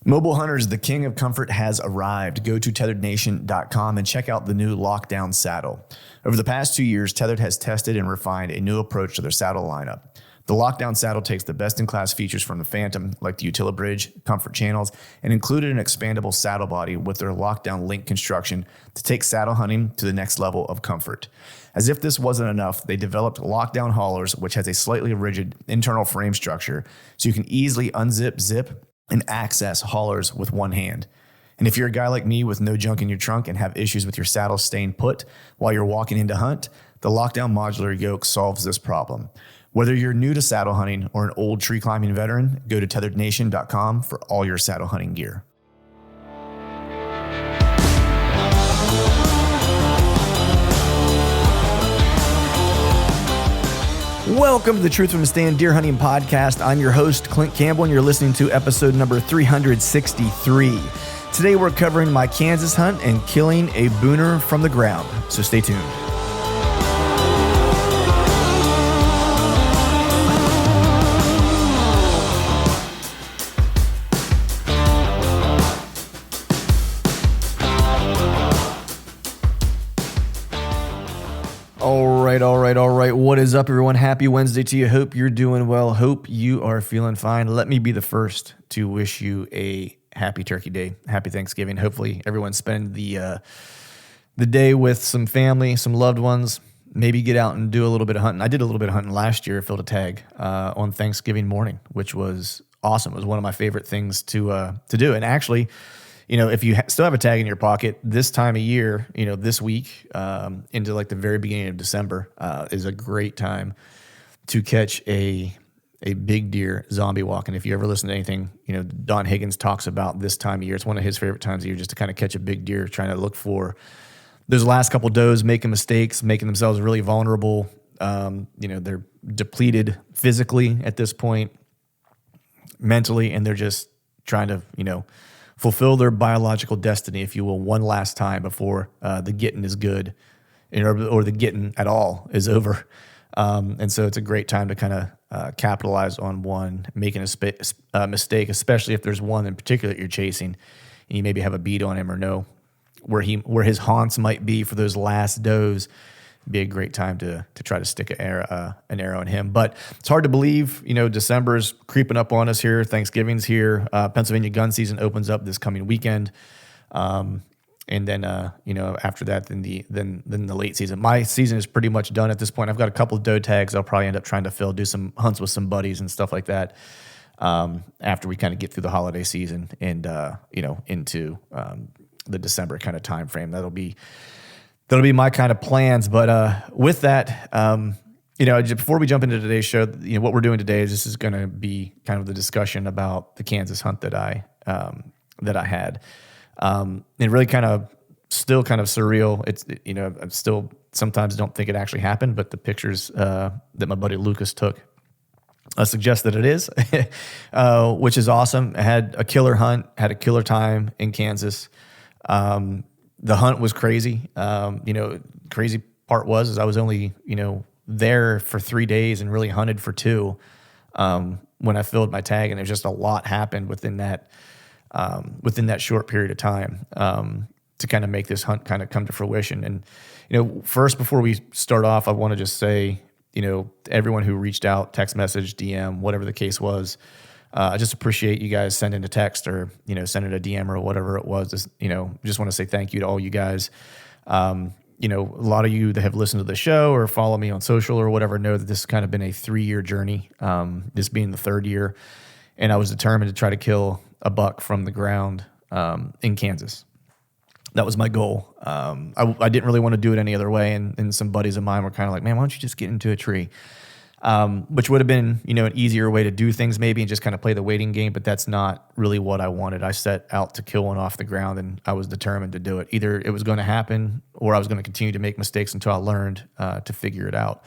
Mobile hunters, the king of comfort has arrived. Go to tetherednation.com and check out the new Lockdown saddle. Over the past 2 years, Tethered has tested and refined a new approach to their saddle lineup. The Lockdown saddle takes the best-in-class features from the Phantom, like the Utilibridge, comfort channels, and included an expandable saddle body with their Lockdown link construction to take saddle hunting to the next level of comfort. As if this wasn't enough, they developed Lockdown haulers, which has a slightly rigid internal frame structure, so you can easily unzip, zip, and access haulers with one hand. And if you're a guy like me with no junk in your trunk and have issues with your saddle staying put while you're walking in to hunt, the Lockdown modular yoke solves this problem. Whether you're new to saddle hunting or an old tree climbing veteran, go to tetherednation.com for all your saddle hunting gear. Welcome to the Truth from a Stand Deer Hunting Podcast. I'm your host, Clint Campbell, and you're listening to episode number 363. Today we're covering my Kansas hunt and killing a Booner from the ground, so stay tuned. All right. What is up, everyone? Happy Wednesday to you. Hope you're doing well. Hope you are feeling fine. Let me be the first to wish you a happy Turkey Day. Happy Thanksgiving. Hopefully everyone spend the day with some family, some loved ones. Maybe get out and do a little bit of hunting. I did a little bit of hunting last year. Filled a tag on Thanksgiving morning, which was awesome. It was one of my favorite things to do. And actually, you know, if you still have a tag in your pocket this time of year, you know, this week into like the very beginning of December is a great time to catch a big deer zombie walk. And if you ever listen to anything, you know, Don Higgins talks about this time of year, it's one of his favorite times of year just to kind of catch a big deer, trying to look for those last couple does making mistakes, making themselves really vulnerable. You know, they're depleted physically at this point, mentally, and they're just trying to, you know, fulfill their biological destiny, if you will, one last time before the getting is good, or the getting at all is over. And so it's a great time to kind of capitalize on one making a mistake, especially if there's one in particular that you're chasing, and you maybe have a bead on him or know where his haunts might be for those last does. Be a great time to try to stick an arrow in him. But it's hard to believe, you know, December's creeping up on us here. Thanksgiving's here. Pennsylvania gun season opens up this coming weekend. And then, you know, after that, then the late season. My season is pretty much done at this point. I've got a couple of doe tags I'll probably end up trying to fill, do some hunts with some buddies and stuff like that after we kind of get through the holiday season and, you know, into the December kind of time frame. That'll be my kind of plans. But with that, you know, before we jump into today's show, you know, what we're doing today is this is going to be kind of the discussion about the Kansas hunt that I had. It really still kind of surreal. It's, you know, I still sometimes don't think it actually happened, but the pictures that my buddy Lucas took suggest that it is, which is awesome. I had a killer hunt, had a killer time in Kansas. The hunt was crazy. You know, crazy part was I was only, you know, there for 3 days and really hunted for 2 when I filled my tag, and there's just a lot happened within that short period of time to kind of make this hunt kind of come to fruition. And, you know, first, before we start off, I want to just say, you know, to everyone who reached out, text message, DM, whatever the case was, I just appreciate you guys sending a text or, you know, sending a DM or whatever it was. Just, you know, just want to say thank you to all you guys. You know, a lot of you that have listened to the show or follow me on social or whatever know that this has kind of been a 3-year journey, this being the 3rd year. And I was determined to try to kill a buck from the ground in Kansas. That was my goal. I didn't really want to do it any other way. And some buddies of mine were kind of like, man, why don't you just get into a tree? Which would have been, you know, an easier way to do things maybe and just kind of play the waiting game, but that's not really what I wanted. I set out to kill one off the ground, and I was determined to do it. Either it was going to happen or I was going to continue to make mistakes until I learned to figure it out.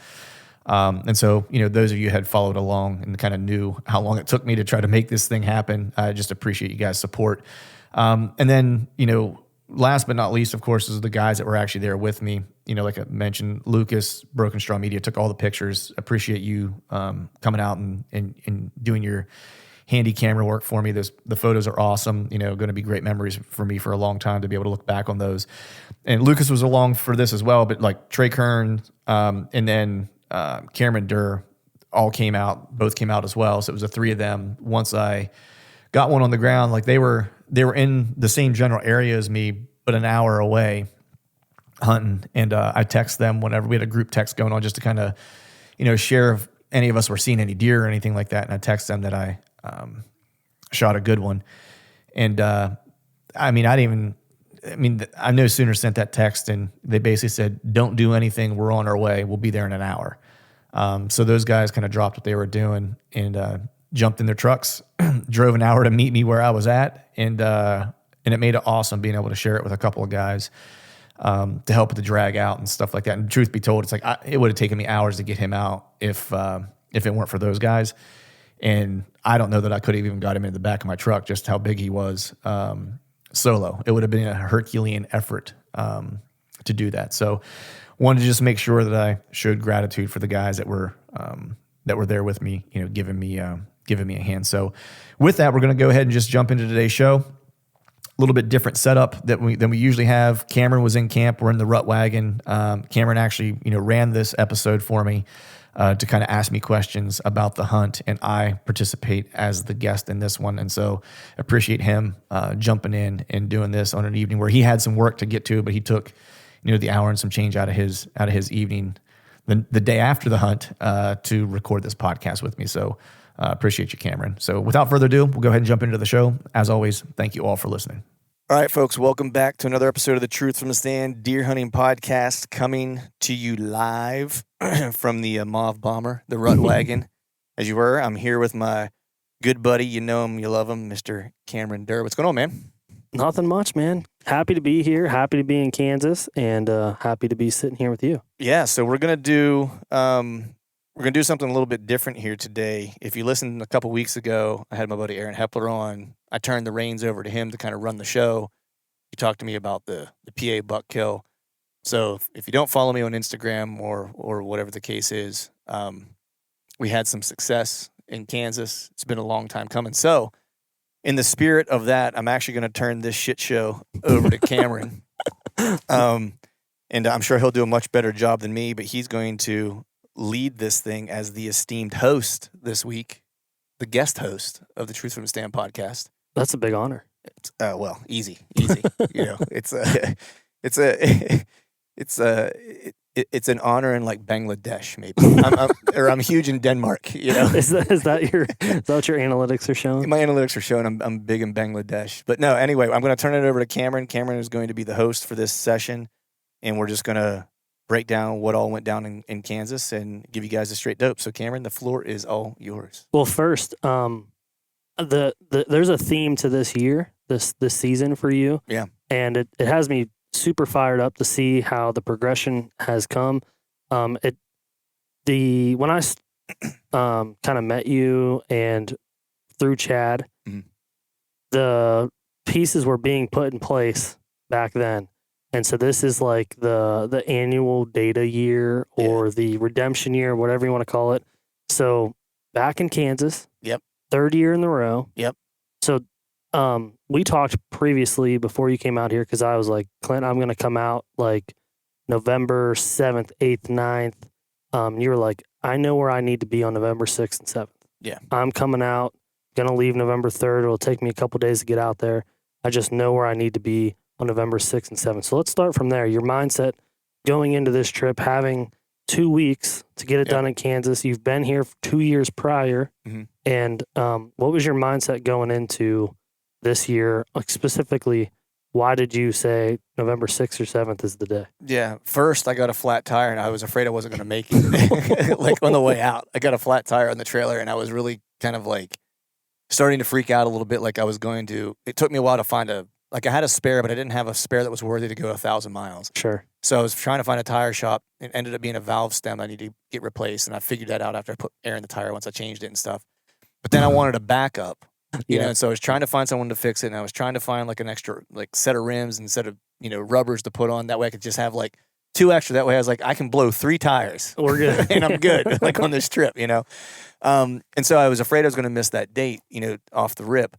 And so, you know, those of you who had followed along and kind of knew how long it took me to try to make this thing happen, I just appreciate you guys' support. And then, you know, last but not least, of course, is the guys that were actually there with me. You know, like I mentioned, Lucas, Broken Straw Media, took all the pictures. Appreciate you coming out and doing your handy camera work for me. The photos are awesome. Going to be great memories for me for a long time to be able to look back on those. And Lucas was along for this as well, but like Trey Kern, and then Cameron Durr both came out as well. So it was the three of them. Once I got one on the ground, like they were in the same general area as me, but an hour away hunting. And I text them whenever we had a group text going on just to kind of, share if any of us were seeing any deer or anything like that. And I text them that I shot a good one. And I no sooner sent that text and they basically said, don't do anything. We're on our way. We'll be there in an hour. So those guys kind of dropped what they were doing and jumped in their trucks, drove an hour to meet me where I was at. And it made it awesome being able to share it with a couple of guys to help with the drag out and stuff like that. And truth be told, it's like it would have taken me hours to get him out if it weren't for those guys. And I don't know that I could have even got him in the back of my truck, just how big he was solo. It would have been a Herculean effort to do that. So wanted to just make sure that I showed gratitude for the guys that were there with me, giving me a hand. So with that, we're going to go ahead and just jump into today's show. A little bit different setup than we usually have. Cameron was in camp. We're in the rut wagon. Cameron actually, ran this episode for me to kind of ask me questions about the hunt, and I participate as the guest in this one. And so appreciate him jumping in and doing this on an evening where he had some work to get to, but he took, the hour and some change out of his evening the day after the hunt to record this podcast with me. So appreciate you, Cameron. So without further ado, we'll go ahead and jump into the show. As always, thank you all for listening. All right, folks, welcome back to another episode of the Truth from the Stand Deer Hunting Podcast, coming to you live from the Mauve Bomber, the Rut Wagon. As you were, I'm here with my good buddy, you know him, you love him, Mr. Cameron Durr. What's going on, man? Nothing much, man. Happy to be here, happy to be in Kansas, and happy to be sitting here with you. Yeah, so we're gonna do something a little bit different here today. If you listened a couple weeks ago, I had my buddy Aaron Hepler on. I turned the reins over to him to kind of run the show. He talked to me about the PA buck kill. So if you don't follow me on Instagram or whatever the case is, we had some success in Kansas. It's been a long time coming. So in the spirit of that, I'm actually going to turn this shit show over to Cameron. And I'm sure he'll do a much better job than me, but he's going to lead this thing as the esteemed host this week, the guest host of the Truth from the Stand podcast. That's a big honor. Well, easy. It's an honor in like Bangladesh, maybe. I'm huge in Denmark. Is that what your analytics are showing? My analytics are showing I'm big in Bangladesh. But no, anyway, I'm going to turn it over to Cameron. Cameron is going to be the host for this session, and we're just going to break down what all went down in Kansas and give you guys a straight dope. So Cameron, the floor is all yours. Well, first, there's a theme to this year, this season for you. Yeah. And it has me super fired up to see how the progression has come. When I kind of met you and through Chad, mm-hmm. the pieces were being put in place back then. And so this is like the annual data year or the redemption year, whatever you want to call it. So back in Kansas. Yep. Third year in the row. Yep. So we talked previously before you came out here because I was like, Clint, I'm going to come out like November 7th, 8th, 9th. You were like, I know where I need to be on November 6th and 7th. Yeah. I'm coming out, going to leave November 3rd. It'll take me a couple days to get out there. I just know where I need to be on November 6th and 7th. So let's start from there. Your mindset going into this trip, having 2 weeks to get it done in Kansas. You've been here for 2 years prior. Mm-hmm. And what was your mindset going into this year? Like specifically, why did you say November 6th or 7th is the day? Yeah. First, I got a flat tire, and I was afraid I wasn't going to make it. Like on the way out, I got a flat tire on the trailer, and I was really kind of like starting to freak out a little bit like I was going to. It took me a while to find I had a spare, but I didn't have a spare that was worthy to go 1,000 miles. Sure. So I was trying to find a tire shop. It ended up being a valve stem that I needed to get replaced, and I figured that out after I put air in the tire once I changed it and stuff. But then I wanted a backup, you know, and so I was trying to find someone to fix it, and I was trying to find like an extra like set of rims and set of, rubbers to put on. That way I could just have like 2 extra. That way I was like, I can blow 3 tires. We're good. And I'm good, like on this trip, you know? And so I was afraid I was going to miss that date, you know, off the rip.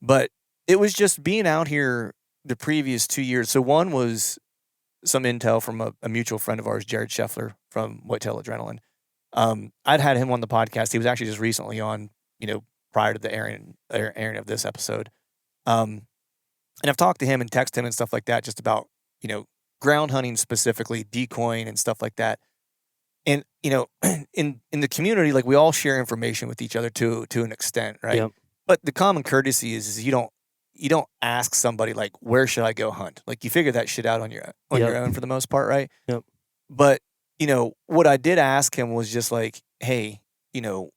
But it was just being out here the previous 2 years. So one was some intel from a mutual friend of ours, Jared Scheffler from Whitetail Adrenaline. I'd had him on the podcast. He was actually just recently on, you know, prior to the airing of this episode. And I've talked to him and texted him and stuff like that, just about, you know, ground hunting specifically, decoying and stuff like that. And, you know, in the community, like we all share information with each other to an extent, right? Yep. But the common courtesy is you don't ask somebody like, where should I go hunt? Like you figure that shit out on your own for the most part, right? Yep. But, you know, what I did ask him was just like, hey, you know,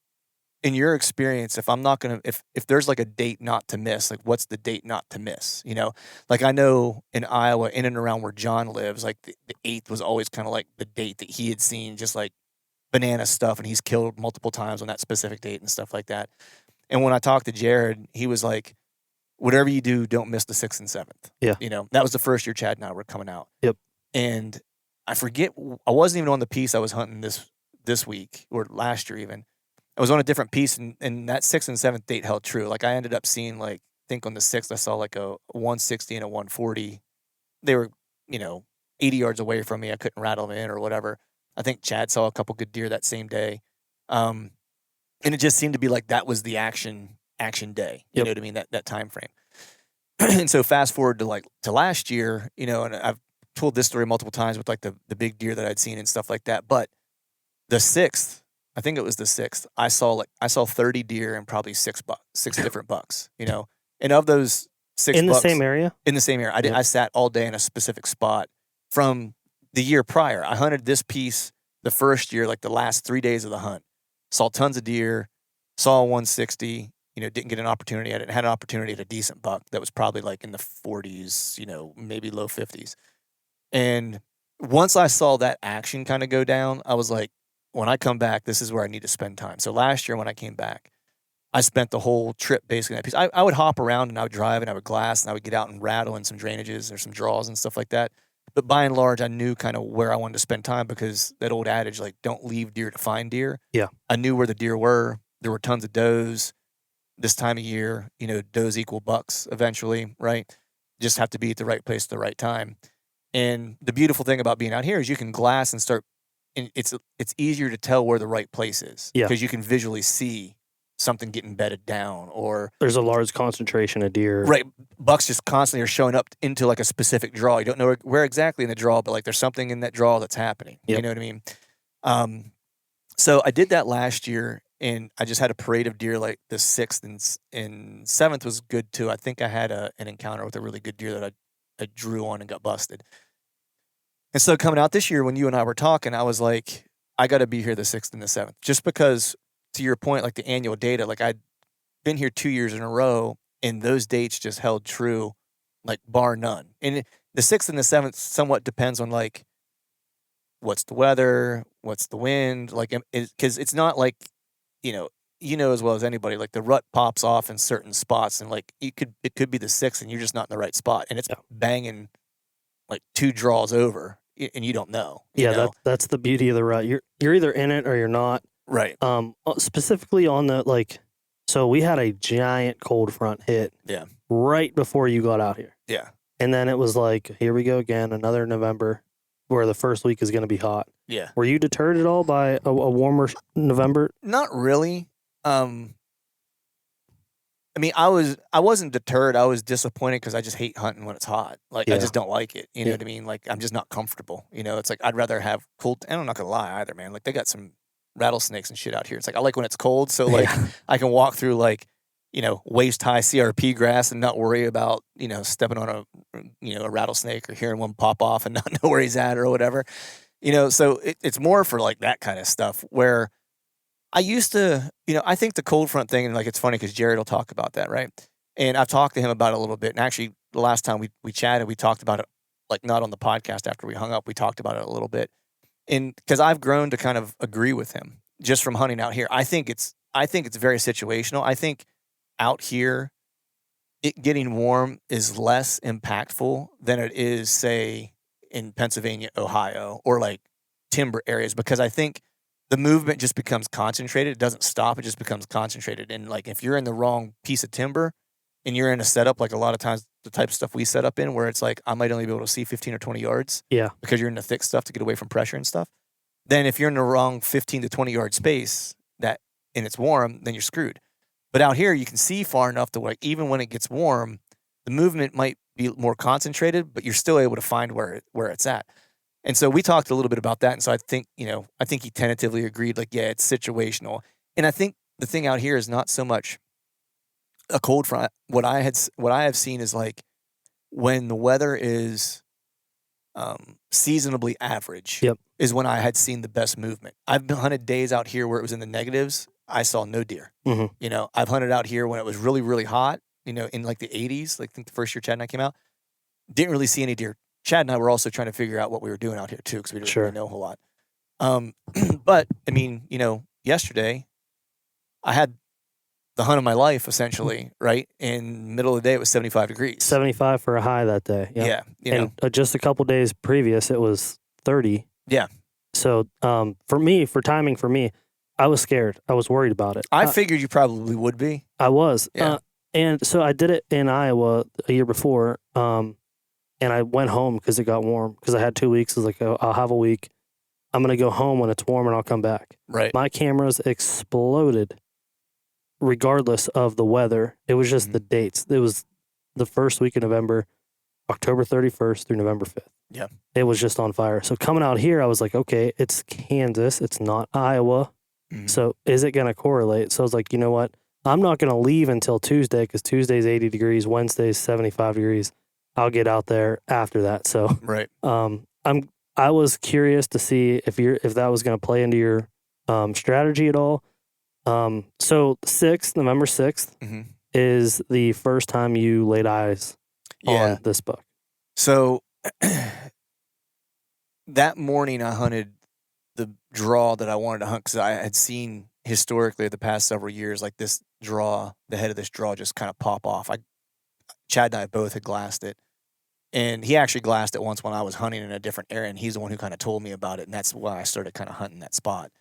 in your experience, if I'm not going to, if there's like a date not to miss, like what's the date not to miss? You know, like I know in Iowa, in and around where John lives, like the 8th was always kind of like the date that he had seen just like banana stuff, and he's killed multiple times on that specific date and stuff like that. And when I talked to Jared, he was like, whatever you do, don't miss the 6th and 7th. Yeah. You know, that was the first year Chad and I were coming out. Yep. And I forget, I wasn't even on the piece I was hunting this week or last year even. I was on a different piece, and that 6th and 7th date held true. Like I ended up seeing, like, I think on the 6th I saw like a 160 and a 140. They were, you know, 80 yards away from me. I couldn't rattle them in or whatever. I think Chad saw a couple good deer that same day. And it just seemed to be like that was the action day. You know what I mean? That time frame. And so fast forward to last year, you know, and I've told this story multiple times with like the big deer that I'd seen and stuff like that. But the 6th, I think it was the 6th, I saw 30 deer and probably six different bucks, you know. And of those 6 in bucks, the same area? In the same area. I sat all day in a specific spot from the year prior. I hunted this piece the first year, like the last 3 days of the hunt. Saw tons of deer, saw a 160, you know, didn't get an opportunity at it. Had an opportunity at a decent buck that was probably like in the 40s, you know, maybe low 50s. And once I saw that action kind of go down, I was like, when I come back, this is where I need to spend time. So last year when I came back, I spent the whole trip basically in that piece. I would hop around and I would drive and I would glass and I would get out and rattle in some drainages or some draws and stuff like that. But by and large, I knew kind of where I wanted to spend time because that old adage, like, don't leave deer to find deer. Yeah. I knew where the deer were. There were tons of does this time of year. You know, does equal bucks eventually, right? Just have to be at the right place at the right time. And the beautiful thing about being out here is you can glass and start, and it's easier to tell where the right place is. Yeah. Because you can visually see something getting bedded down, or there's a large concentration of deer. Right. Bucks just constantly are showing up into like a specific draw. You don't know where exactly in the draw, but like there's something in that draw that's happening. Yep. You know what I mean? So I did that last year, and I just had a parade of deer. Like the 6th and 7th was good too. I think I had an encounter with a really good deer that I drew on and got busted. And so coming out this year, when you and I were talking, I was like, I got to be here the 6th and the 7th, just because, to your point, like the annual data, like I'd been here 2 years in a row, and those dates just held true, like bar none. And the 6th and the 7th somewhat depends on like what's the weather, what's the wind, like, because it's not like, you know as well as anybody, like the rut pops off in certain spots, and like it could be the 6th and you're just not in the right spot, and it's banging like 2 draws over, and you don't know. You know? That's the beauty of the rut. You're either in it or you're not. Right. Specifically on the, like, so we had a giant cold front hit. Yeah. Right before you got out here. Yeah. And then it was like, here we go again, another November, where the first week is going to be hot. Yeah. Were you deterred at all by a warmer November? Not really. I mean, I wasn't deterred. I was disappointed because I just hate hunting when it's hot. Like, I just don't like it. You know what I mean? Like, I'm just not comfortable. You know, it's like I'd rather have cool. And I'm not gonna lie either, man. Like, they got some rattlesnakes and shit out here. It's like I like when it's cold, so like I can walk through like, you know, waist high CRP grass and not worry about, you know, stepping on a rattlesnake or hearing one pop off and not know where he's at or whatever. You know, so it's more for like that kind of stuff where I used to, you know, I think the cold front thing, and like it's funny because Jared will talk about that, right? And I've talked to him about it a little bit. And actually, the last time we chatted, we talked about it, like not on the podcast after we hung up. We talked about it a little bit, and because I've grown to kind of agree with him just from hunting out here. I think it's very situational. I think out here, it getting warm is less impactful than it is, say, in Pennsylvania, Ohio, or like timber areas, because I think the movement just becomes concentrated. It doesn't stop. It just becomes concentrated. And like, if you're in the wrong piece of timber and you're in a setup, like a lot of times the type of stuff we set up in, where it's like, I might only be able to see 15 or 20 yards Yeah. because you're in the thick stuff to get away from pressure and stuff. Then if you're in the wrong 15 to 20 yard space that, and it's warm, then you're screwed. But out here, you can see far enough to like, even when it gets warm, the movement might be more concentrated, but you're still able to find where it's at. And so we talked a little bit about that. And so I think he tentatively agreed, like, yeah, it's situational. And I think the thing out here is not so much a cold front. What I have seen is like, when the weather is seasonably average, Yep. is when I had seen the best movement. I've been hunted days out here where it was in the negatives. I saw no deer. Mm-hmm. I've hunted out here when it was really, really hot, in like the 80s, like I think the first year Chad and I came out, didn't really see any deer. Chad and I were also trying to figure out what we were doing out here too, because we didn't really know a whole lot. But I mean, yesterday I had the hunt of my life, essentially, right? In the middle of the day, it was 75 degrees. 75 for a high that day. Yep. Yeah. And just a couple days previous, it was 30. Yeah. So for timing for me, I was scared. I was worried about it. I figured you probably would be. I was. Yeah. And so I did it in Iowa a year before. And I went home because it got warm, because I had 2 weeks. I was like, I'll have a week. I'm going to go home when it's warm and I'll come back. Right. My cameras exploded regardless of the weather. It was just the dates. It was the first week of November, October 31st through November 5th. Yeah. It was just on fire. So coming out here, I was like, okay, it's Kansas. It's not Iowa. Mm-hmm. So is it going to correlate? So I was like, you know what? I'm not going to leave until Tuesday, because Tuesday's 80 degrees, Wednesday's 75 degrees. I'll get out there after that. So right. I was curious to see if that was going to play into your strategy at all. So November 6th is the first time you laid eyes on this buck. So that morning I hunted the draw that I wanted to hunt, because I had seen historically the past several years, like this draw, the head of this draw just kind of pop off. Chad and I both had glassed it, and he actually glassed it once when I was hunting in a different area, and he's the one who kind of told me about it, and that's why I started kind of hunting that spot.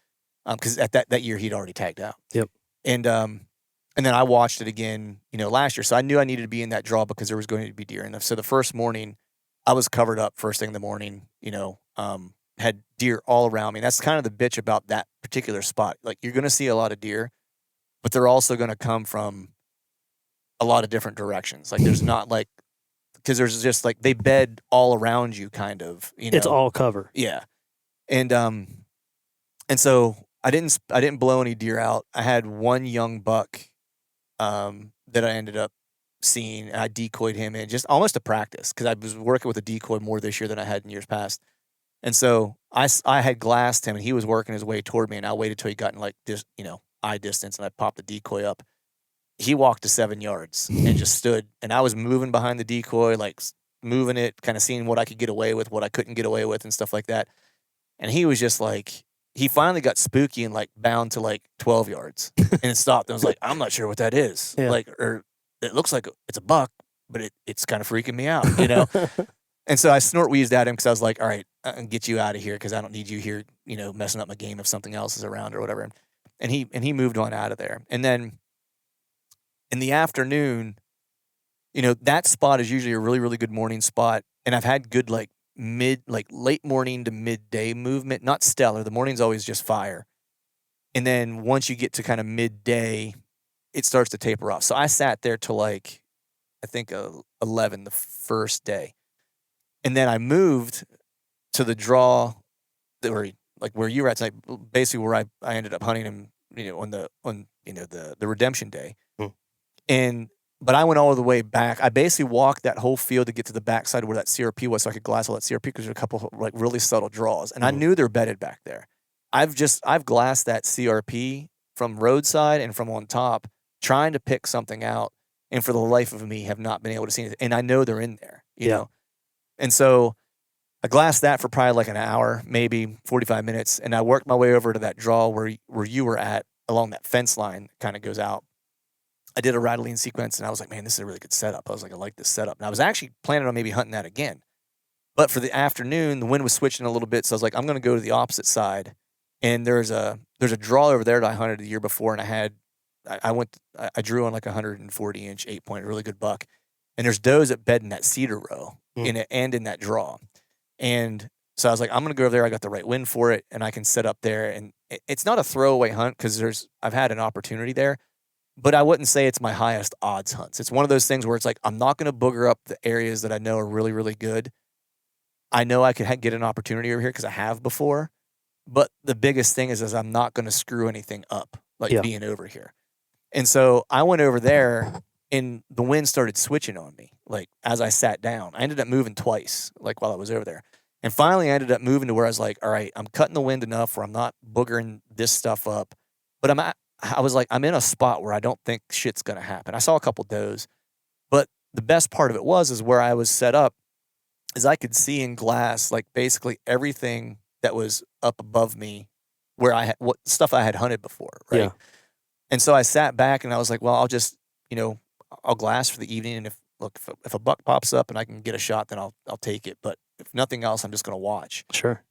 Because at that year he'd already tagged out. Yep. And then I watched it again, last year. So I knew I needed to be in that draw because there was going to be deer in them. So the first morning, I was covered up first thing in the morning. Had deer all around me. And that's kind of the bitch about that particular spot. Like, you're going to see a lot of deer, but they're also going to come from a lot of different directions. Like, there's not like, because there's just like, they bed all around you, kind of. It's all cover. Yeah. And so I didn't blow any deer out. I had one young buck that I ended up seeing, and I decoyed him in, just almost to practice, because I was working with a decoy more this year than I had in years past. And so I had glassed him, and he was working his way toward me, and I waited till he got in like this, eye distance, and I popped the decoy up. He walked to 7 yards and just stood, and I was moving behind the decoy, like moving it, kind of seeing what I could get away with, what I couldn't get away with, and stuff like that. And he was just like, he finally got spooky and like bound to like 12 yards and it stopped. And I was like, I'm not sure what that is. Yeah. Like, or it looks like it's a buck, but it's kind of freaking me out, And so I snort wheezed at him, because I was like, all right, I can get you out of here, because I don't need you here, messing up my game if something else is around or whatever. And he moved on out of there. And then in the afternoon, that spot is usually a really, really good morning spot. And I've had good like late morning to midday movement, not stellar. The morning's always just fire. And then once you get to kind of midday, it starts to taper off. So I sat there till like, I think 11 the first day. And then I moved to the draw where you were at tonight, basically where I ended up hunting him, on the redemption day. But I went all the way back. I basically walked that whole field to get to the backside where that CRP was, so I could glass all that CRP, because there's a couple of like really subtle draws, and I knew they're bedded back there. I've glassed that CRP from roadside and from on top, trying to pick something out, and for the life of me have not been able to see anything. And I know they're in there, you know. And so I glassed that for probably like an hour, maybe 45 minutes, and I worked my way over to that draw where you were at, along that fence line that kind of goes out. I did a rattling sequence, and I was like, man, this is a really good setup. I was like, I like this setup. And I was actually planning on maybe hunting that again. But for the afternoon, the wind was switching a little bit, so I was like, I'm going to go to the opposite side. And there's a draw over there that I hunted the year before, and I drew on like a 140-inch 8-point, really good buck. And there's does that bed in that cedar row in it and in that draw. And so I was like, I'm going to go over there. I got the right wind for it, and I can set up there. And it's not a throwaway hunt because I've had an opportunity there, but I wouldn't say it's my highest odds hunts. It's one of those things where it's like, I'm not going to booger up the areas that I know are really, really good. I know I could get an opportunity over here because I have before. But the biggest thing is I'm not going to screw anything up, like being over here. And so I went over there, and the wind started switching on me, like as I sat down. I ended up moving twice, like while I was over there. And finally, I ended up moving to where I was like, all right, I'm cutting the wind enough where I'm not boogering this stuff up. But I was like, I'm in a spot where I don't think shit's going to happen. I saw a couple does. But the best part of it is where I was set up is I could see in glass, like basically everything that was up above me where I had what stuff I had hunted before. Right. Yeah. And so I sat back and I was like, well, I'll just, I'll glass for the evening. And if a buck pops up and I can get a shot, then I'll take it. But if nothing else, I'm just going to watch. Sure.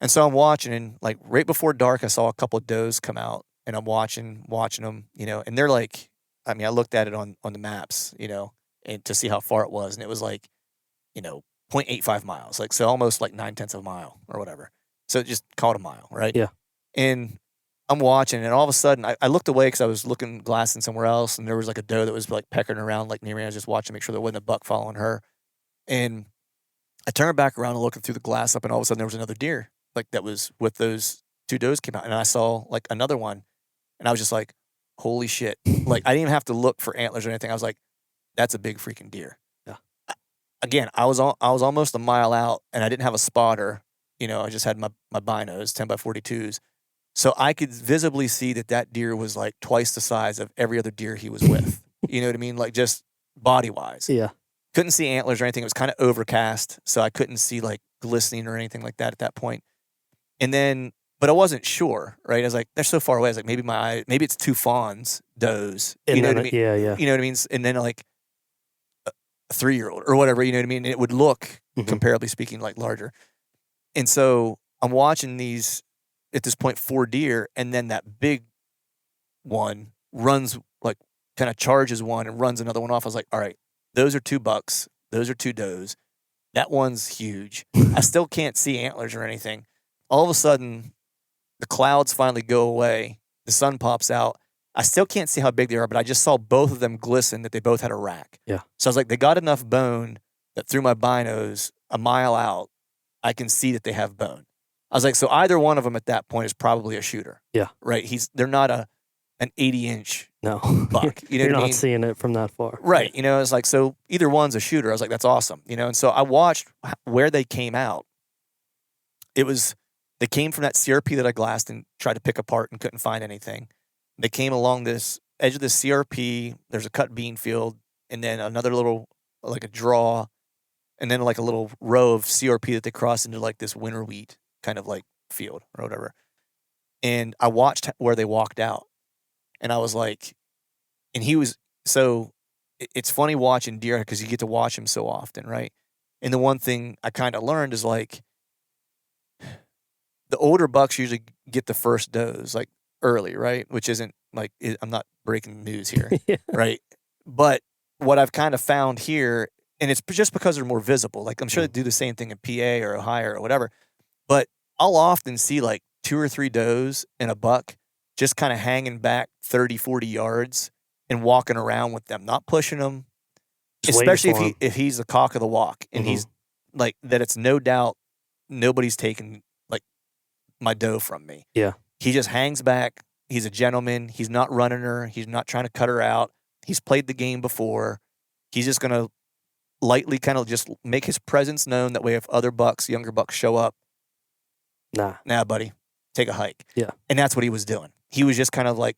And so I'm watching, and like right before dark, I saw a couple of does come out, and I'm watching them, and they're like, I mean, I looked at it on the maps, and to see how far it was. And it was like, 0.85 miles, like, so almost like 9/10 of a mile or whatever. So just call it a mile, right? Yeah. And I'm watching, and all of a sudden, I looked away because I was looking glassing somewhere else, and there was like a doe that was like pecking around like near me. I was just watching, make sure there wasn't a buck following her. And I turned back around and looking through the glass up, and all of a sudden there was another deer like that was with those two does came out, and I saw like another one, and I was just like, holy shit. Like, I didn't even have to look for antlers or anything. I was like, that's a big freaking deer. Yeah. Again, I was almost a mile out, and I didn't have a spotter. I just had my binos, 10x42s. So I could visibly see that deer was like twice the size of every other deer he was with. You know what I mean? Like, just body-wise. Yeah. Couldn't see antlers or anything. It was kind of overcast, so I couldn't see like glistening or anything like that at that point. And then, but I wasn't sure, right? I was like, they're so far away. I was like, maybe it's two fawns, does. You know what I mean? Yeah, yeah. You know what I mean? And then like a 3-year-old or whatever, you know what I mean? And it would look, comparably speaking, like larger. And so I'm watching these, at this point, 4 deer, and then that big one runs, like kind of charges one and runs another one off. I was like, all right, those are 2 bucks. Those are 2 does. That one's huge. I still can't see antlers or anything. All of a sudden, the clouds finally go away. The sun pops out. I still can't see how big they are, but I just saw both of them glisten, that they both had a rack. Yeah. So I was like, they got enough bone that through my binos, a mile out, I can see that they have bone. I was like, so either one of them at that point is probably a shooter. Yeah. Right? They're not an 80-inch no buck. You know You're what I not mean? seeing it from that far. Right. It's like, so either one's a shooter. I was like, that's awesome. And so I watched where they came out. They came from that CRP that I glassed and tried to pick apart and couldn't find anything. They came along this edge of the CRP. There's a cut bean field, and then another little, like a draw, and then like a little row of CRP that they crossed into like this winter wheat kind of like field or whatever. And I watched where they walked out, and I was like, and so it's funny watching deer because you get to watch them so often, right? And the one thing I kind of learned is like, the older bucks usually get the first does like early, right? Which isn't like, I'm not breaking news here, Yeah. right? But what I've kind of found here, and it's just because they're more visible. Like, I'm sure they do the same thing in PA or Ohio or whatever, but I'll often see like 2 or 3 does and a buck just kind of hanging back 30, 40 yards and walking around with them, not pushing them, Just especially if he's the cock of the walk and he's like, that it's no doubt nobody's taking like my doe from me. Yeah. He just hangs back. He's a gentleman. He's not running her. He's not trying to cut her out. He's played the game before. He's just going to lightly kind of just make his presence known. That way, if other bucks, younger bucks show up, nah, buddy, take a hike. Yeah. And that's what he was doing. He was just kind of like,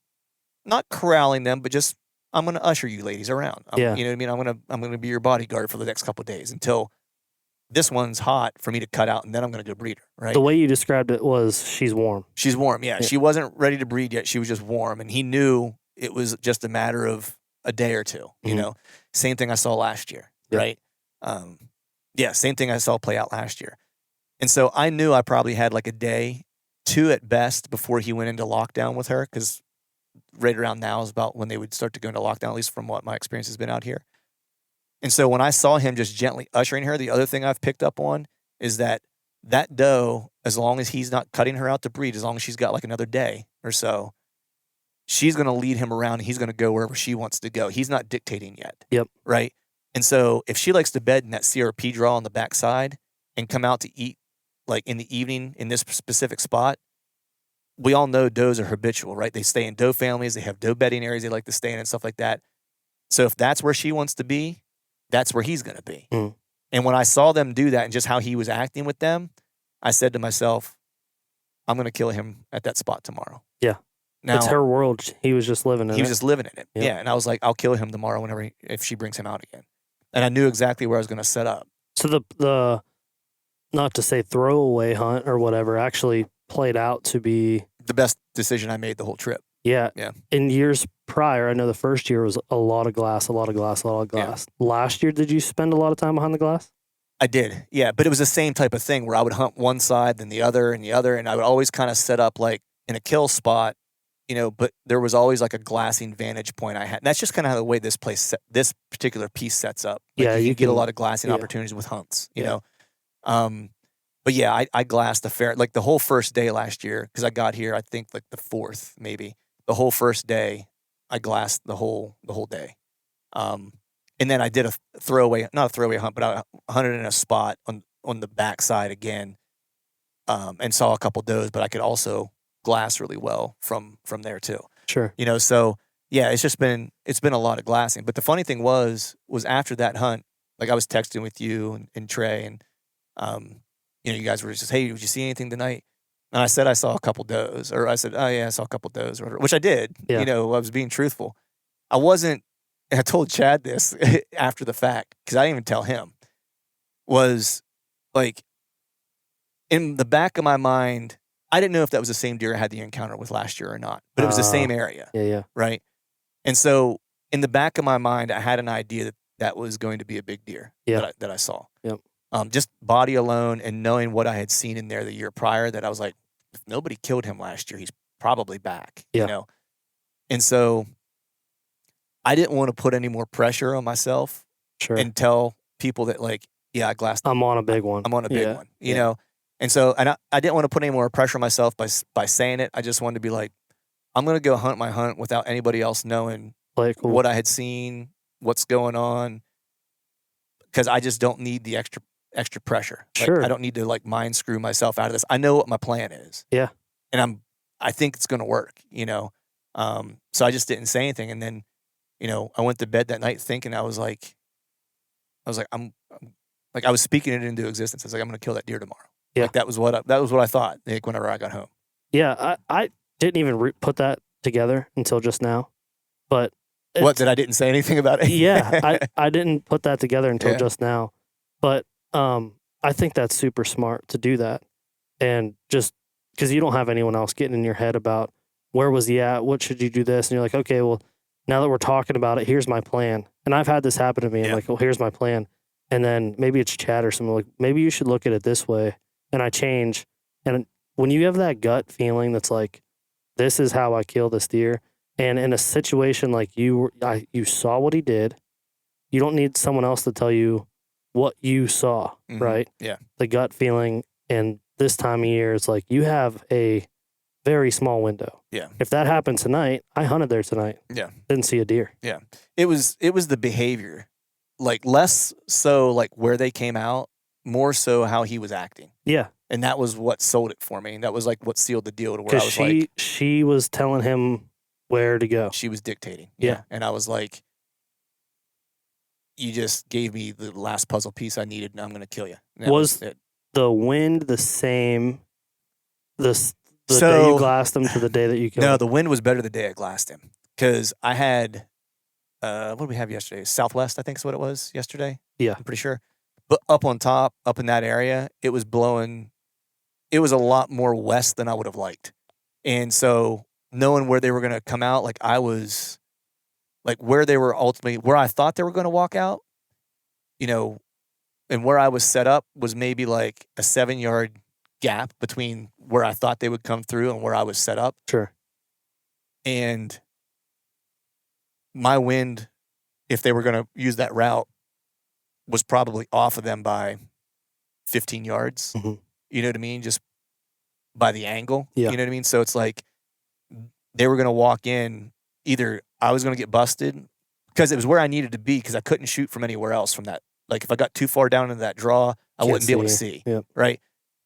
not corralling them, but just, I'm going to usher you ladies around. Yeah. You know what I mean? I'm going to be your bodyguard for the next couple of days until this one's hot for me to cut out, and then I'm going to go breed her, right? The way you described it was she's warm. She's warm, yeah. She wasn't ready to breed yet. She was just warm, and he knew it was just a matter of a day or two, you know? Same thing I saw last year, right? Yeah, same thing I saw play out last year. And so I knew I probably had like a day, 2 at best, before he went into lockdown with her, because right around now is about when they would start to go into lockdown, at least from what my experience has been out here. And so when I saw him just gently ushering her, the other thing I've picked up on is that doe, as long as he's not cutting her out to breed, as long as she's got like another day or so, she's going to lead him around and he's going to go wherever she wants to go. He's not dictating yet. Yep. Right. And so if she likes to bed in that CRP draw on the backside and come out to eat like in the evening in this specific spot, we all know does are habitual, right? They stay in doe families. They have doe bedding areas they like to stay in and stuff like that. So if that's where she wants to be, that's where he's going to be. Mm. And when I saw them do that and just how he was acting with them, I said to myself, I'm going to kill him at that spot tomorrow. Yeah. Now, it's her world. He was just living in it. He was just living in it. Yep. Yeah. And I was like, I'll kill him tomorrow if she brings him out again. And I knew exactly where I was going to set up. So the not to say throwaway hunt or whatever actually played out to be the best decision I made the whole trip. Yeah. Yeah. In years prior, I know the first year was a lot of glass. Yeah. Last year, did you spend a lot of time behind the glass? I did. Yeah. But it was the same type of thing where I would hunt one side, then the other, and the other. And I would always kind of set up like in a kill spot, but there was always like a glassing vantage point I had. And that's just kind of how the way this this particular piece sets up. Like you can get a lot of glassing opportunities with hunts, you know. But yeah, I glassed like the whole first day last year, because I got here, I think like the 4th, maybe. The whole first day, I glassed the whole day. And then I did not a throwaway hunt, but I hunted in a spot on the backside again, and saw a couple does, but I could also glass really well from there too. Sure. So yeah, it's been a lot of glassing. But the funny thing was after that hunt, like I was texting with you and Trey, and you guys were just, hey, did you see anything tonight? And I said I saw a couple does, or I said, oh yeah, I saw a couple does, which I did. Yeah. I was being truthful. I told Chad this after the fact, because I didn't even tell him, was like in the back of my mind, I didn't know if that was the same deer I had the encounter with last year or not, but it was the same area. Yeah. Right. And so in the back of my mind, I had an idea that was going to be a big deer that I saw. Yep. Just body alone and knowing what I had seen in there the year prior, that I was like, if nobody killed him last year, he's probably back. Yeah. And so I didn't want to put any more pressure on myself. Sure. And tell people that like, yeah, I glassed. I'm on a big one. I'm on a big one, you know? And so, and I didn't want to put any more pressure on myself by saying it. I just wanted to be like, I'm going to go hunt my hunt without anybody else knowing what I had seen, what's going on. Because I just don't need the extra pressure. Sure. I don't need to like mind screw myself out of this. I know what my plan is. Yeah. And I think it's going to work, So I just didn't say anything. And then, I went to bed that night thinking I was like, I was speaking it into existence. I was like, I'm going to kill that deer tomorrow. Yeah. Like that was what I thought. Like whenever I got home. Yeah. I didn't even put that together until just now, but I didn't say anything about it? Yeah. I didn't put that together until just now, but I think that's super smart to do that. And just because you don't have anyone else getting in your head about where was he at? What should you do this? And you're like, okay, well, now that we're talking about it, here's my plan. And I've had this happen to me. I'm like, well, here's my plan. And then maybe it's Chad or something like, maybe you should look at it this way. And I change. And when you have that gut feeling that's like, this is how I kill this deer. And in a situation like you saw what he did, you don't need someone else to tell you what you saw, right? Yeah. The gut feeling. And this time of year, it's like you have a very small window. Yeah. If that happened tonight, I hunted there tonight. Yeah. Didn't see a deer. Yeah. It was the behavior, like less so like where they came out, more so how he was acting. Yeah. And that was what sold it for me. And that was like what sealed the deal to where I was she was telling him where to go. She was dictating. Yeah. And I was like, you just gave me the last puzzle piece I needed, and I'm going to kill you. Was the wind the same the day you glassed him to the day that you killed him? No, the wind was better the day I glassed him. Because I had, what did we have yesterday? Southwest, I think is what it was yesterday. Yeah. I'm pretty sure. But up on top, up in that area, it was blowing. It was a lot more west than I would have liked. And so knowing where they were going to come out, like I was, like where they were ultimately, where I thought they were going to walk out, and where I was set up was maybe like a 7-yard gap between where I thought they would come through and where I was set up. Sure. And my wind, if they were going to use that route, was probably off of them by 15 yards. Mm-hmm. You know what I mean? Just by the angle. Yeah. You know what I mean? So it's like they were going to walk in, either I was going to get busted because it was where I needed to be because I couldn't shoot from anywhere else from that. Like if I got too far down into that draw, I wouldn't be able to see. Yep. Right?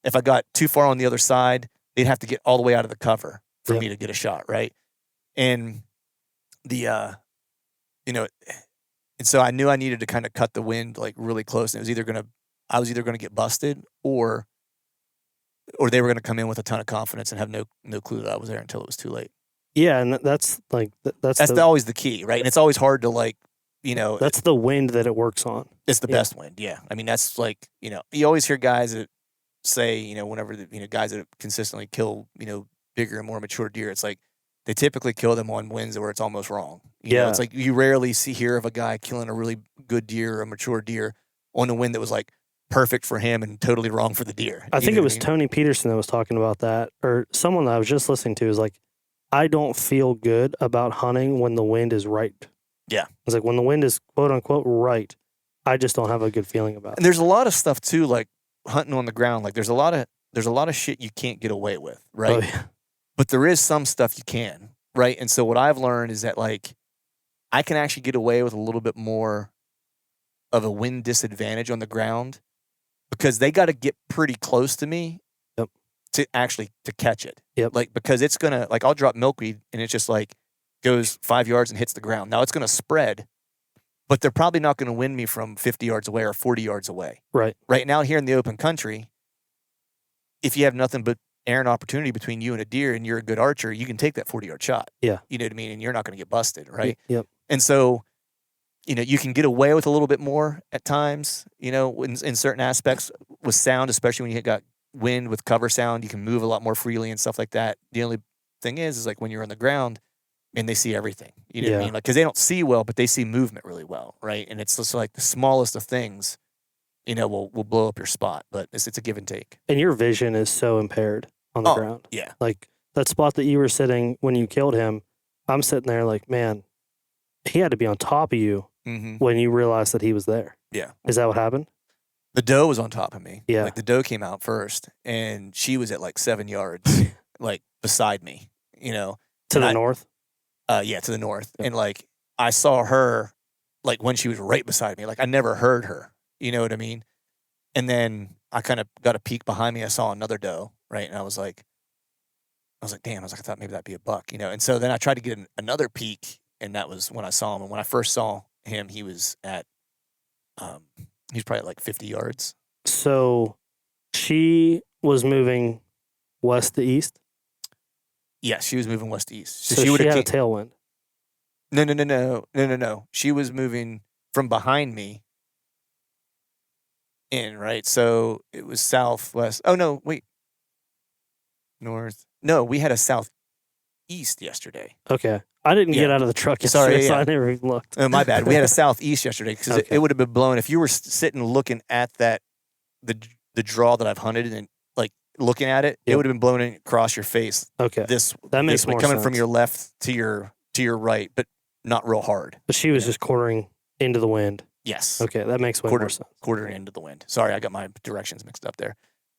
If I got too far on the other side, they'd have to get all the way out of the cover for Yep. me to get a shot. Right? And the, you know, and so I knew I needed to kind of cut the wind like really close. And it was I was either going to get busted or they were going to come in with a ton of confidence and have no clue that I was there until it was too late. Yeah, and that's like that's always the key, right? And it's always hard to like, you know, that's the wind that it works on. It's the best wind, yeah. I mean, that's like, you know, you always hear guys that say, you know, whenever guys that consistently kill, you know, bigger and more mature deer, it's like they typically kill them on winds where it's almost wrong. You know, it's like you rarely hear of a guy killing a really good deer or a mature deer on a wind that was like perfect for him and totally wrong for the deer. I think it was Tony Peterson that was talking about that, or someone that I was just listening to is like, I don't feel good about hunting when the wind is right. Yeah. It's like when the wind is quote unquote right, I just don't have a good feeling about it. And there's a lot of stuff too, like hunting on the ground. Like there's a lot of shit you can't get away with, right? Oh, yeah. But there is some stuff you can, right? And so what I've learned is that like I can actually get away with a little bit more of a wind disadvantage on the ground because they got to get pretty close to me to catch it. Yep. Like, because it's going to, like, I'll drop milkweed and it's just like goes 5 yards and hits the ground. Now it's going to spread, but they're probably not going to win me from 50 yards away or 40 yards away. Right. Right now here in the open country, if you have nothing but air and opportunity between you and a deer and you're a good archer, you can take that 40-yard shot. Yeah. You know what I mean? And you're not going to get busted, right? Yep. And so, you know, you can get away with a little bit more at times, you know, in certain aspects with sound, especially when you got wind with cover sound, you can move a lot more freely and stuff like that. The only thing is like when you're on the ground and they see everything, you know what I mean? Like, cause they don't see well, but they see movement really well. Right. And it's just like the smallest of things, you know, will blow up your spot, but it's a give and take. And your vision is so impaired on the ground. Yeah. Like that spot that you were sitting when you killed him, I'm sitting there like, man, he had to be on top of you when you realized that he was there. Yeah. Is that what happened? The doe was on top of me. Yeah. Like the doe came out first and she was at like 7 yards, like beside me, you know. To the north? Yeah, to the north. Yep. And like I saw her like when she was right beside me. Like I never heard her. You know what I mean? And then I kind of got a peek behind me. I saw another doe, right? And I was like, damn, I thought maybe that'd be a buck, you know? And so then I tried to get another peek, and that was when I saw him. And when I first saw him, he was at, he's probably at like 50 yards. So she was moving west to east? Yes, she was moving west to east. So she had a tailwind? No. She was moving from behind me in, right? So it was southwest. Oh, no, wait. North. No, we had a southeast yesterday. Okay. I didn't get out of the truck yesterday, so I never even looked. Oh, my bad. We had a southeast yesterday because it would have been blown. If you were sitting looking at that, the draw that I've hunted and like looking at it, it would have been blown across your face. Okay. That makes more coming sense. From your left to your right, but not real hard. But she was just quartering into the wind. Yes. Okay, that makes way more sense. Quartering into the wind. Sorry, I got my directions mixed up there.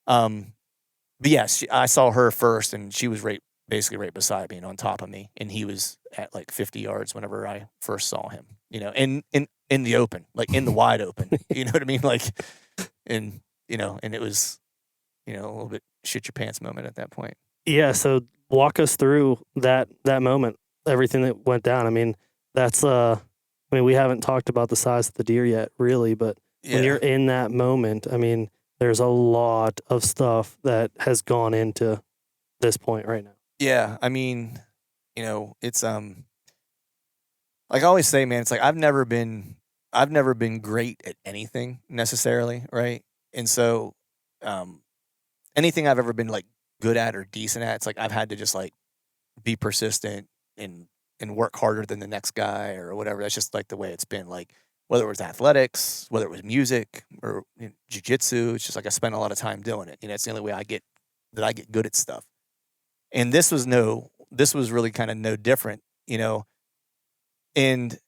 But yes, I saw her first, and she was basically right beside me and on top of me, and he was at like 50 yards whenever I first saw him. You know, in the open, like in the wide open. You know what I mean? Like, and you know, and it was, you know, a little bit shit your pants moment at that point. Yeah. So walk us through that moment, everything that went down. I mean, that's we haven't talked about the size of the deer yet, really, but when you're in that moment, I mean, there's a lot of stuff that has gone into this point right now. Yeah, I mean, you know, it's like I always say, man, it's like I've never been great at anything necessarily, right? And so anything I've ever been like good at or decent at, it's like I've had to just like be persistent and work harder than the next guy or whatever. That's just like the way it's been. Like whether it was athletics, whether it was music or jiu-jitsu. It's just like I spent a lot of time doing it. It's the only way I get good at stuff. And this was really kind of no different, and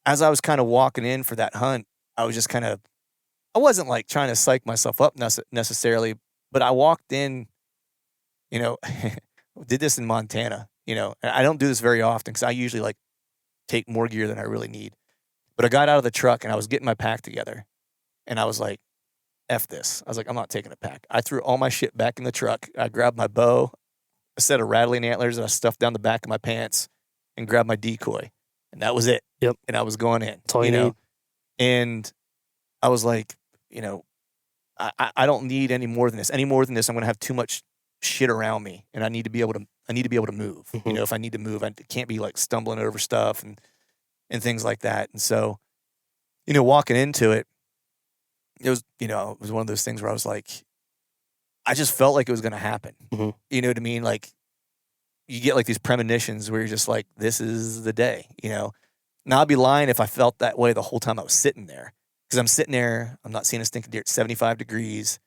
as I was kind of walking in for that hunt, I wasn't like trying to psych myself up necessarily, but I walked in, did this in Montana, and I don't do this very often because I usually like take more gear than I really need. But I got out of the truck and I was getting my pack together and I was like, F this. I was like, I'm not taking a pack. I threw all my shit back in the truck. I grabbed my bow, a set of rattling antlers that I stuffed down the back of my pants, and grabbed my decoy. And that was it. Yep. And I was going in. That's all you need. And I was like, I don't need any more than this. Any more than this, I'm gonna have too much shit around me. And I need to be able to move. Mm-hmm. If I need to move, I can't be like stumbling over stuff and things like that. And so, walking into it, it was one of those things where I was like, I just felt like it was going to happen. Mm-hmm. You know what I mean? Like you get like these premonitions where you're just like, this is the day, Now I'd be lying if I felt that way the whole time I was sitting there, because I'm sitting there, I'm not seeing a stinking deer at 75 degrees.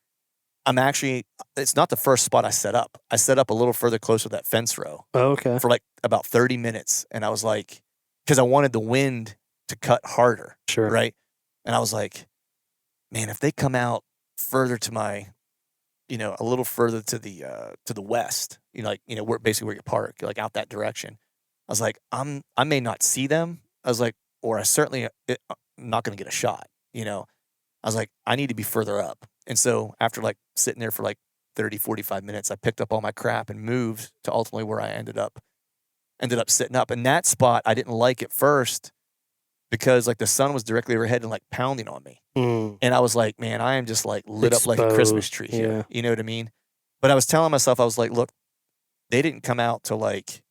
It's not the first spot I set up. I set up a little further closer to that fence row. Oh, okay. For like about 30 minutes. And I was like, because I wanted the wind to cut harder. Sure. Right. And I was like, man, if they come out further to my, a little further to the west, where you park, like out that direction, I was like, I may not see them. I was like, or I certainly I'm not going to get a shot. I was like, I need to be further up. And so after like sitting there for like 30, 45 minutes, I picked up all my crap and moved to ultimately where I ended up sitting up. And that spot I didn't like at first because like the sun was directly overhead and like pounding on me. And I was like, man, I am just like lit up like a Christmas tree here. Yeah. You know what I mean? But I was telling myself, I was like, look, they didn't come out till like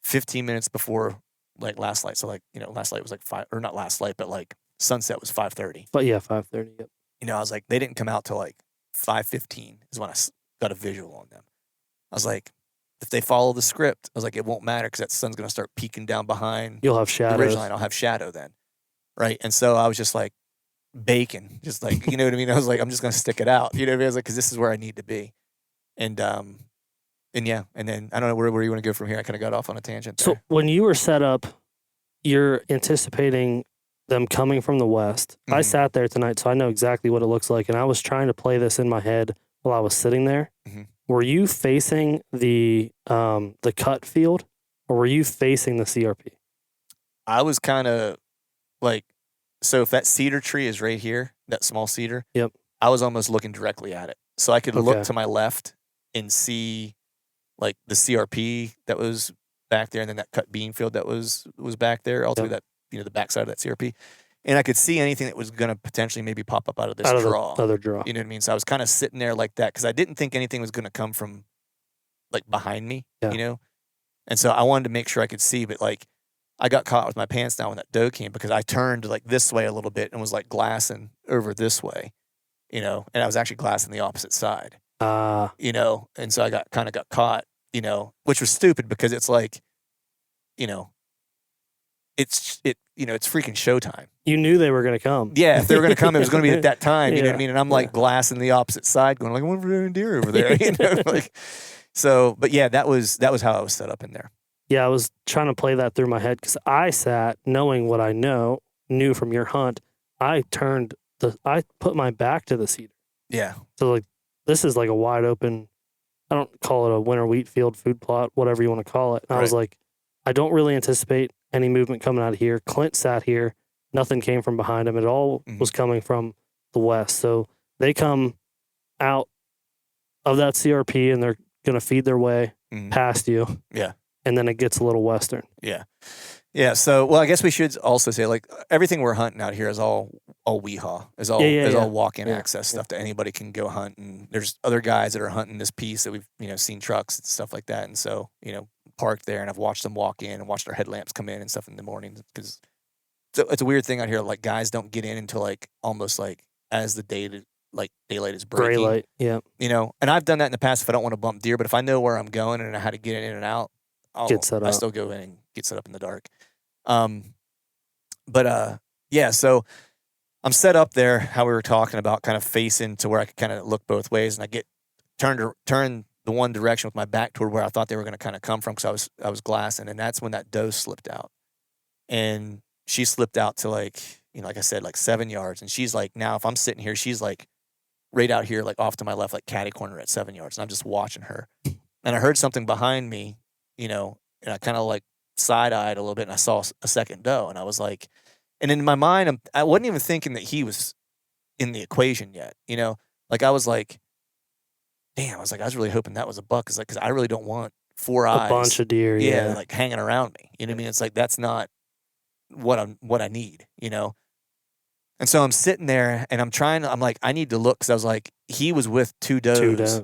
15 minutes before like last light. So like, last light was like 5, or not last light, but like sunset was 5:30. But yeah, 5:30. Yep. I was like, they didn't come out till like 5:15 is when I got a visual on them. I was like, if they follow the script, I was like, it won't matter because that sun's going to start peeking down behind. You'll have the shadows. ridge line. I'll have shadow then. Right. And so I was just like baking, just like, you know what I mean? I was like, I'm just going to stick it out. You know what I mean? I was like, because this is where I need to be. And yeah. And then I don't know where you want to go from here. I kind of got off on a tangent there. So when you were set up, you're anticipating them coming from the west. Mm-hmm. I sat there tonight, so I know exactly what it looks like. And I was trying to play this in my head while I was sitting there. Mm-hmm. Were you facing the cut field, or were you facing the CRP? I was kind of like, so if that cedar tree is right here, that small cedar, yep, I was almost looking directly at it. So I could look to my left and see like the CRP that was back there, and then that cut bean field that was back there, all through that, the backside of that CRP. And I could see anything that was going to potentially maybe pop up out of this draw. Other draw. You know what I mean? So I was kind of sitting there like that because I didn't think anything was going to come from like behind me, And so I wanted to make sure I could see, but like I got caught with my pants down when that doe came because I turned like this way a little bit and was like glassing over this way, and I was actually glassing the opposite side, and so I got caught, which was stupid because it's like, it's freaking showtime. You knew they were going to come. Yeah, if they were going to come, it was going to be at that time. You know what I mean? And I'm like glassing the opposite side, going like, I wonder if there's a deer over there. So, but yeah, that was how I was set up in there. Yeah, I was trying to play that through my head because I sat knowing what I knew from your hunt. I put my back to the cedar. Yeah. So like, this is like a wide open. I don't call it a winter wheat field, food plot, whatever you want to call it. And I was like, I don't really anticipate any movement coming out of here. Clint sat here. Nothing came from behind him. It all was coming from the west. So they come out of that CRP and they're going to feed their way past you. Yeah. And then it gets a little western. Yeah. Yeah. So, well, I guess we should also say like everything we're hunting out here is all weehaw, is all walk-in access stuff that anybody can go hunt. And there's other guys that are hunting this piece that we've, seen trucks and stuff like that. And so, parked there and I've watched them walk in and watched their headlamps come in and stuff in the morning because it's a weird thing out here. Like guys don't get in until like almost like as the daylight is breaking. Gray light. Yeah. And I've done that in the past if I don't want to bump deer, but if I know where I'm going and how to get in and out, I still go in and get set up in the dark. Yeah, so I'm set up there, how we were talking about, kind of facing to where I could kind of look both ways, and I get turned the one direction with my back toward where I thought they were going to kind of come from because I was glassing, and that's when that doe slipped out, and she slipped out to like like I said, like 7 yards, and she's like, now if I'm sitting here, she's like right out here, like off to my left, like catty corner at 7 yards, and I'm just watching her, and I heard something behind me, and I kind of like side eyed a little bit, and I saw a second doe, and I was like. And in my mind, I wasn't even thinking that he was in the equation yet, Like, I was like, damn, I was really hoping that was a buck because I really don't want four eyes. A bunch of deer, yeah. Like hanging around me. You know what I mean? It's like, that's not what I need, And so I'm sitting there and I'm like, I need to look because I was like, he was with two does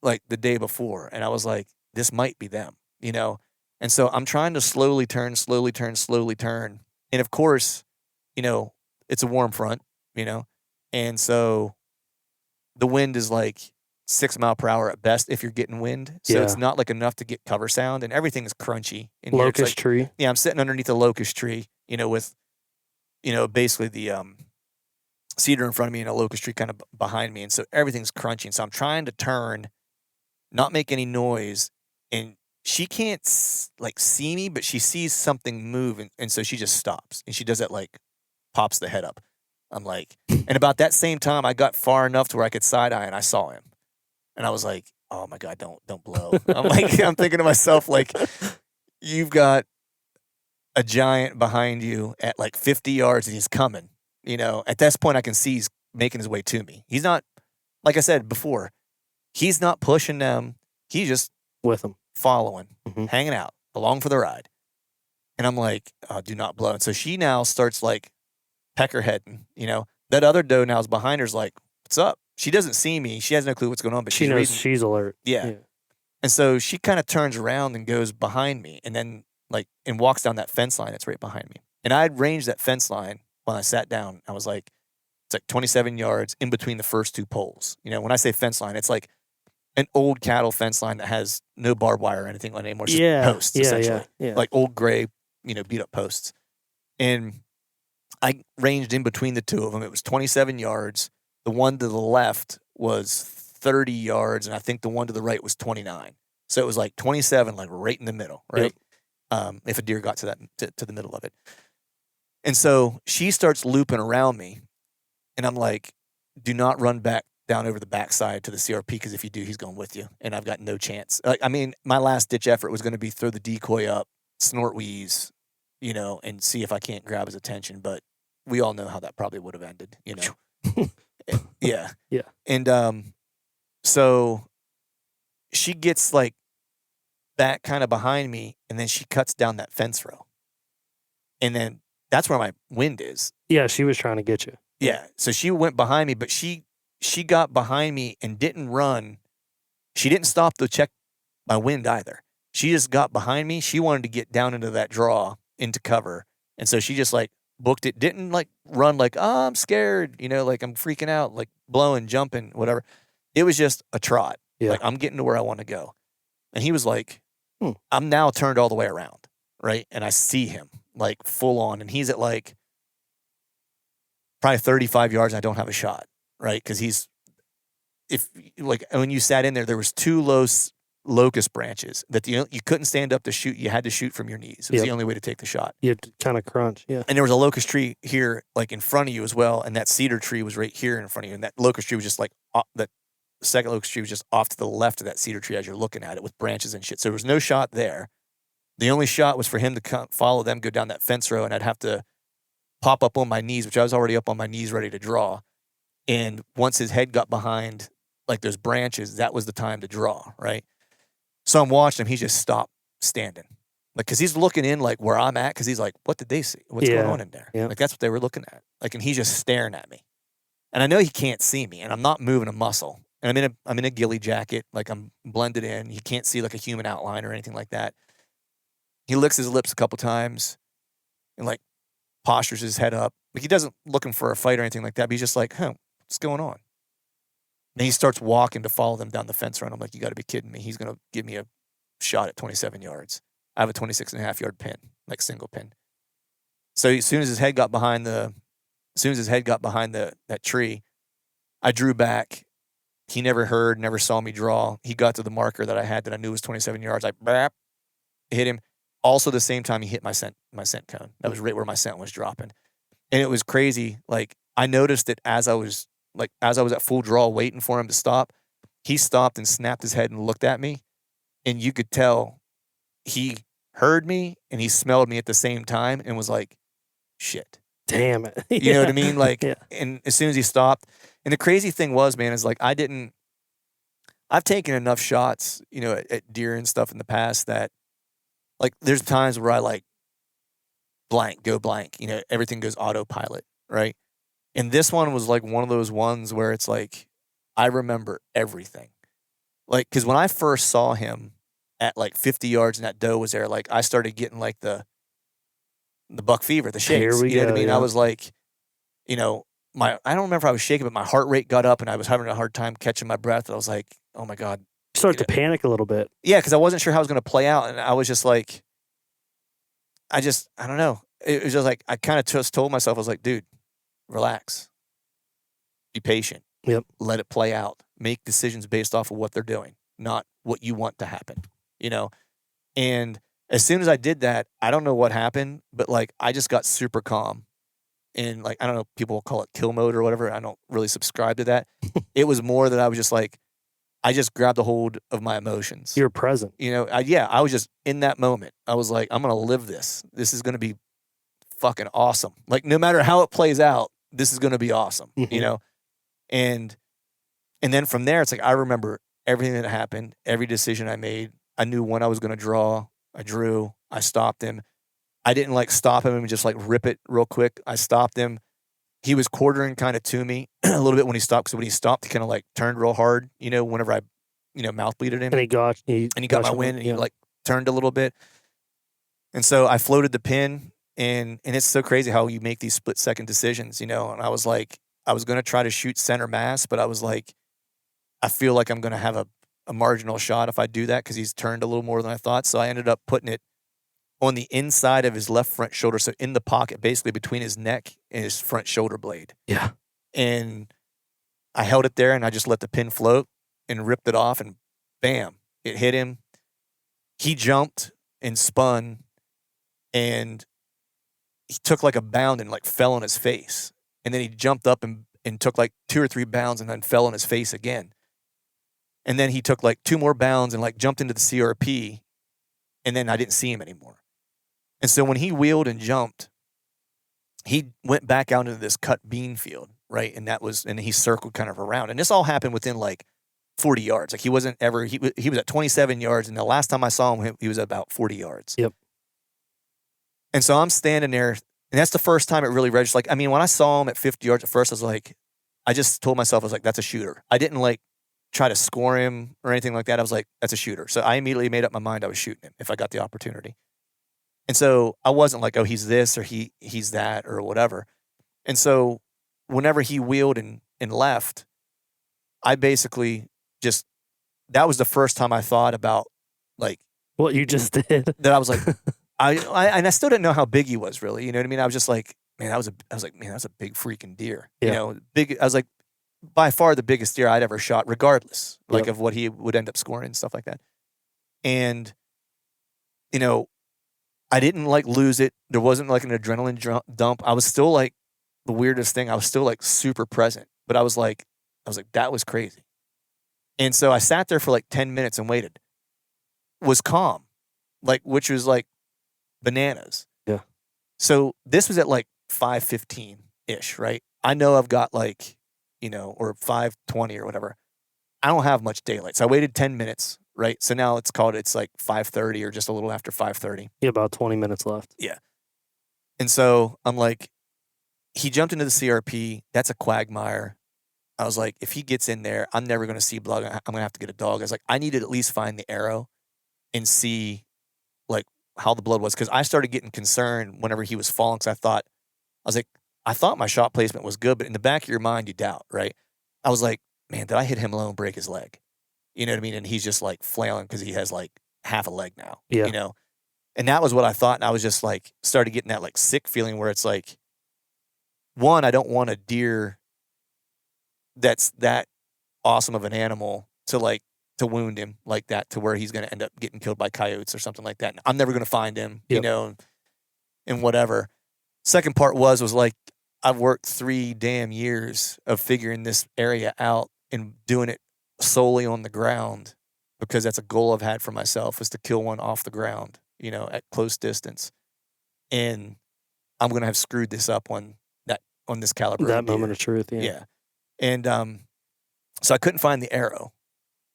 like the day before. And I was like, this might be them, And so I'm trying to slowly turn. And of course, it's a warm front, and so the wind is like 6 mile per hour at best if you're getting wind. So it's not like enough to get cover sound, and everything is crunchy. In locust tree. Yeah, I'm sitting underneath a locust tree, with, basically the cedar in front of me and a locust tree kind of behind me, and so everything's crunchy. And so I'm trying to turn, not make any noise, and she can't see me, but she sees something move, and so she just stops, and she does that like pops the head up. I'm like, and about that same time, I got far enough to where I could side eye, and I saw him, and I was like, oh my god, don't blow. I'm thinking to myself like, you've got a giant behind you at like 50 yards, and he's coming. At this point, I can see he's making his way to me. He's not, like I said before, he's not pushing them. He's just with them. Following, hanging out, along for the ride. And I'm like, oh, do not blow. And so she now starts like pecker heading, That other doe now is behind her's like, what's up? She doesn't see me. She has no clue what's going on, but she knows she's alert. Yeah. And so she kind of turns around and goes behind me and then and walks down that fence line that's right behind me. And I'd ranged that fence line when I sat down. I was like, it's like 27 yards in between the first two poles. When I say fence line, it's like an old cattle fence line that has no barbed wire or anything like that anymore. It's just posts, essentially. Yeah. Like old gray, beat up posts. And I ranged in between the two of them. It was 27 yards. The one to the left was 30 yards, and I think the one to the right was 29. So it was like 27, like right in the middle, right? Yep. If a deer got to the middle of it. And so she starts looping around me, and I'm like, do not run back down over the backside to the CRP, because if you do, he's going with you, and I've got no chance. My last ditch effort was going to be throw the decoy up, snort wheeze, and see if I can't grab his attention. But we all know how that probably would have ended, Yeah. Yeah. And so she gets like back kind of behind me, and then she cuts down that fence row, and then that's where my wind is. Yeah, she was trying to get you. Yeah. So she went behind me, but she got behind me and didn't run. She didn't stop to check my wind either. She just got behind me. She wanted to get down into that draw, into cover. And so she just like booked it, didn't like run like, oh, I'm scared, like I'm freaking out, like blowing, jumping, whatever. It was just a trot. Yeah. Like I'm getting to where I want to go. And he was like, I'm now turned all the way around, right? And I see him like full on, and he's at like probably 35 yards, and I don't have a shot. Right, because when you sat in there was two locust branches that you couldn't stand up to shoot. You had to shoot from your knees. It was the only way to take the shot. You had to kind of crunch, yeah. And there was a locust tree here, like in front of you as well, and that cedar tree was right here in front of you, and that locust tree was just like that second locust tree was just off to the left of that cedar tree as you're looking at it with branches and shit. So there was no shot there. The only shot was for him to follow them, go down that fence row, and I'd have to pop up on my knees, which I was already up on my knees ready to draw. And once his head got behind like those branches, that was the time to draw, right? So I'm watching him. He just stopped standing. Like, because he's looking in like where I'm at, because he's like, what did they see? What's going on in there? Yeah. Like, that's what they were looking at. Like, and he's just staring at me. And I know he can't see me, and I'm not moving a muscle. And I'm in a ghillie jacket. Like, I'm blended in. He can't see like a human outline or anything like that. He licks his lips a couple times and like postures his head up. Like, he doesn't looking for a fight or anything like that, but he's just like, what's going on? And he starts walking to follow them down the fence row. I'm like, you got to be kidding me. He's going to give me a shot at 27 yards. I have a 26.5 yard pin, like single pin. So as soon as his head got behind that tree, I drew back. He never heard, never saw me draw. He got to the marker that I had that I knew was 27 yards. I hit him. Also, the same time he hit my scent cone. That was right where my scent was dropping, and it was crazy. Like I noticed it as I was at full draw, waiting for him to stop. He stopped and snapped his head and looked at me, and you could tell he heard me and he smelled me at the same time and was like, "Shit." Damn it. You know what I mean? Like, yeah. And as soon as he stopped, and the crazy thing was, man, is like I've taken enough shots, at deer and stuff in the past that, like, there's times where I like go blank, everything goes autopilot, right? And this one was like one of those ones where it's like, I remember everything. Like, because when I first saw him at like 50 yards and that doe was there, like, I started getting like the buck fever, the shakes. Here we You know what I go, mean? yeah. I was like, I don't remember if I was shaking, but my heart rate got up and I was having a hard time catching my breath. I was like, oh my God. You start to panic a little bit. Yeah, because I wasn't sure how it was going to play out. And I was just like, I don't know. It was just like, I kind of just told myself, I was like, dude, relax. Be patient. Yep. Let it play out. Make decisions based off of what they're doing, not what you want to happen, And as soon as I did that, I don't know what happened, but like I just got super calm. And like, I don't know, people will call it kill mode or whatever. I don't really subscribe to that. It was more that I was just like, I just grabbed a hold of my emotions. You're present. I was just in that moment. I was like, I'm going to live this. This is going to be fucking awesome. Like, no matter how it plays out, this is going to be awesome, And then from there, it's like, I remember everything that happened, every decision I made. I knew when I was going to draw. I drew. I stopped him. I didn't like stop him and just like rip it real quick. I stopped him. He was quartering kind of to me a little bit when he stopped. Because when he stopped, he kind of like turned real hard, whenever I, mouth bleeded him. And he got my wind and he like turned a little bit. And so I floated the pin and it's so crazy how you make these split second decisions, and I was like, I was going to try to shoot center mass, but I was like, I feel like I'm going to have a marginal shot if I do that because he's turned a little more than I thought. So I ended up putting it on the inside of his left front shoulder. So in the pocket, basically between his neck and his front shoulder blade. Yeah. And I held it there and I just let the pin float and ripped it off and bam, it hit him. He jumped and spun and he took like a bound and like fell on his face. And then he jumped up and took like 2 or 3 bounds and then fell on his face again. And then he took like 2 more bounds and like jumped into the CRP. And then I didn't see him anymore. And so when he wheeled and jumped, he went back out into this cut bean field, right? And he circled kind of around. And this all happened within like 40 yards. Like he wasn't ever, he was at 27 yards. And the last time I saw him, he was at about 40 yards. Yep. And so I'm standing there. And that's the first time it really registered. Like, I mean, when I saw him at 50 yards at first, I just told myself, I was like, that's a shooter. I didn't like try to score him or anything like that. I was like, that's a shooter. So I immediately made up my mind I was shooting him if I got the opportunity. And so I wasn't like, oh, he's this or he's that or whatever. And so whenever he wheeled and left, I basically just, that was the first time I thought about like what you just did. That I was like, I still didn't know how big he was really. You know what I mean? I was just like, man, that's a big freaking deer. Yeah. Big. I was like, by far the biggest deer I'd ever shot, regardless, like of what he would end up scoring and stuff like that. And, I didn't like lose it. There wasn't like an adrenaline dump. I was still like the weirdest thing. I was still like super present, but I was like, that was crazy. And so I sat there for like 10 minutes and waited. Was calm, which was like bananas. Yeah. So this was at like 5:15 ish, right? I know I've got like, or 5:20 or whatever. I don't have much daylight. So I waited 10 minutes, right? So now it's like 5:30 or just a little after 5:30. Yeah, about 20 minutes left. Yeah. And so I'm like, he jumped into the CRP. That's a quagmire. I was like, if he gets in there, I'm never going to see blood. I'm going to have to get a dog. I was like, I need to at least find the arrow and see like how the blood was. Cause I started getting concerned whenever he was falling. Cause I thought my shot placement was good, but in the back of your mind, you doubt, right? I was like, man, did I hit him low and break his leg? You know what I mean? And he's just like flailing because he has like half a leg now, Yeah. And that was what I thought. And I was just like, started getting that like sick feeling where it's like, one, I don't want a deer that's that awesome of an animal to wound him like that to where he's going to end up getting killed by coyotes or something like that. And I'm never going to find him, Yep. you know, and whatever. Second part was like, I've worked 3 damn years of figuring this area out and doing it solely on the ground, because that's a goal I've had for myself, is to kill one off the ground, you know, at close distance. And I'm going to have screwed this up on this caliber. That moment of truth. Yeah. Yeah. And so I couldn't find the arrow,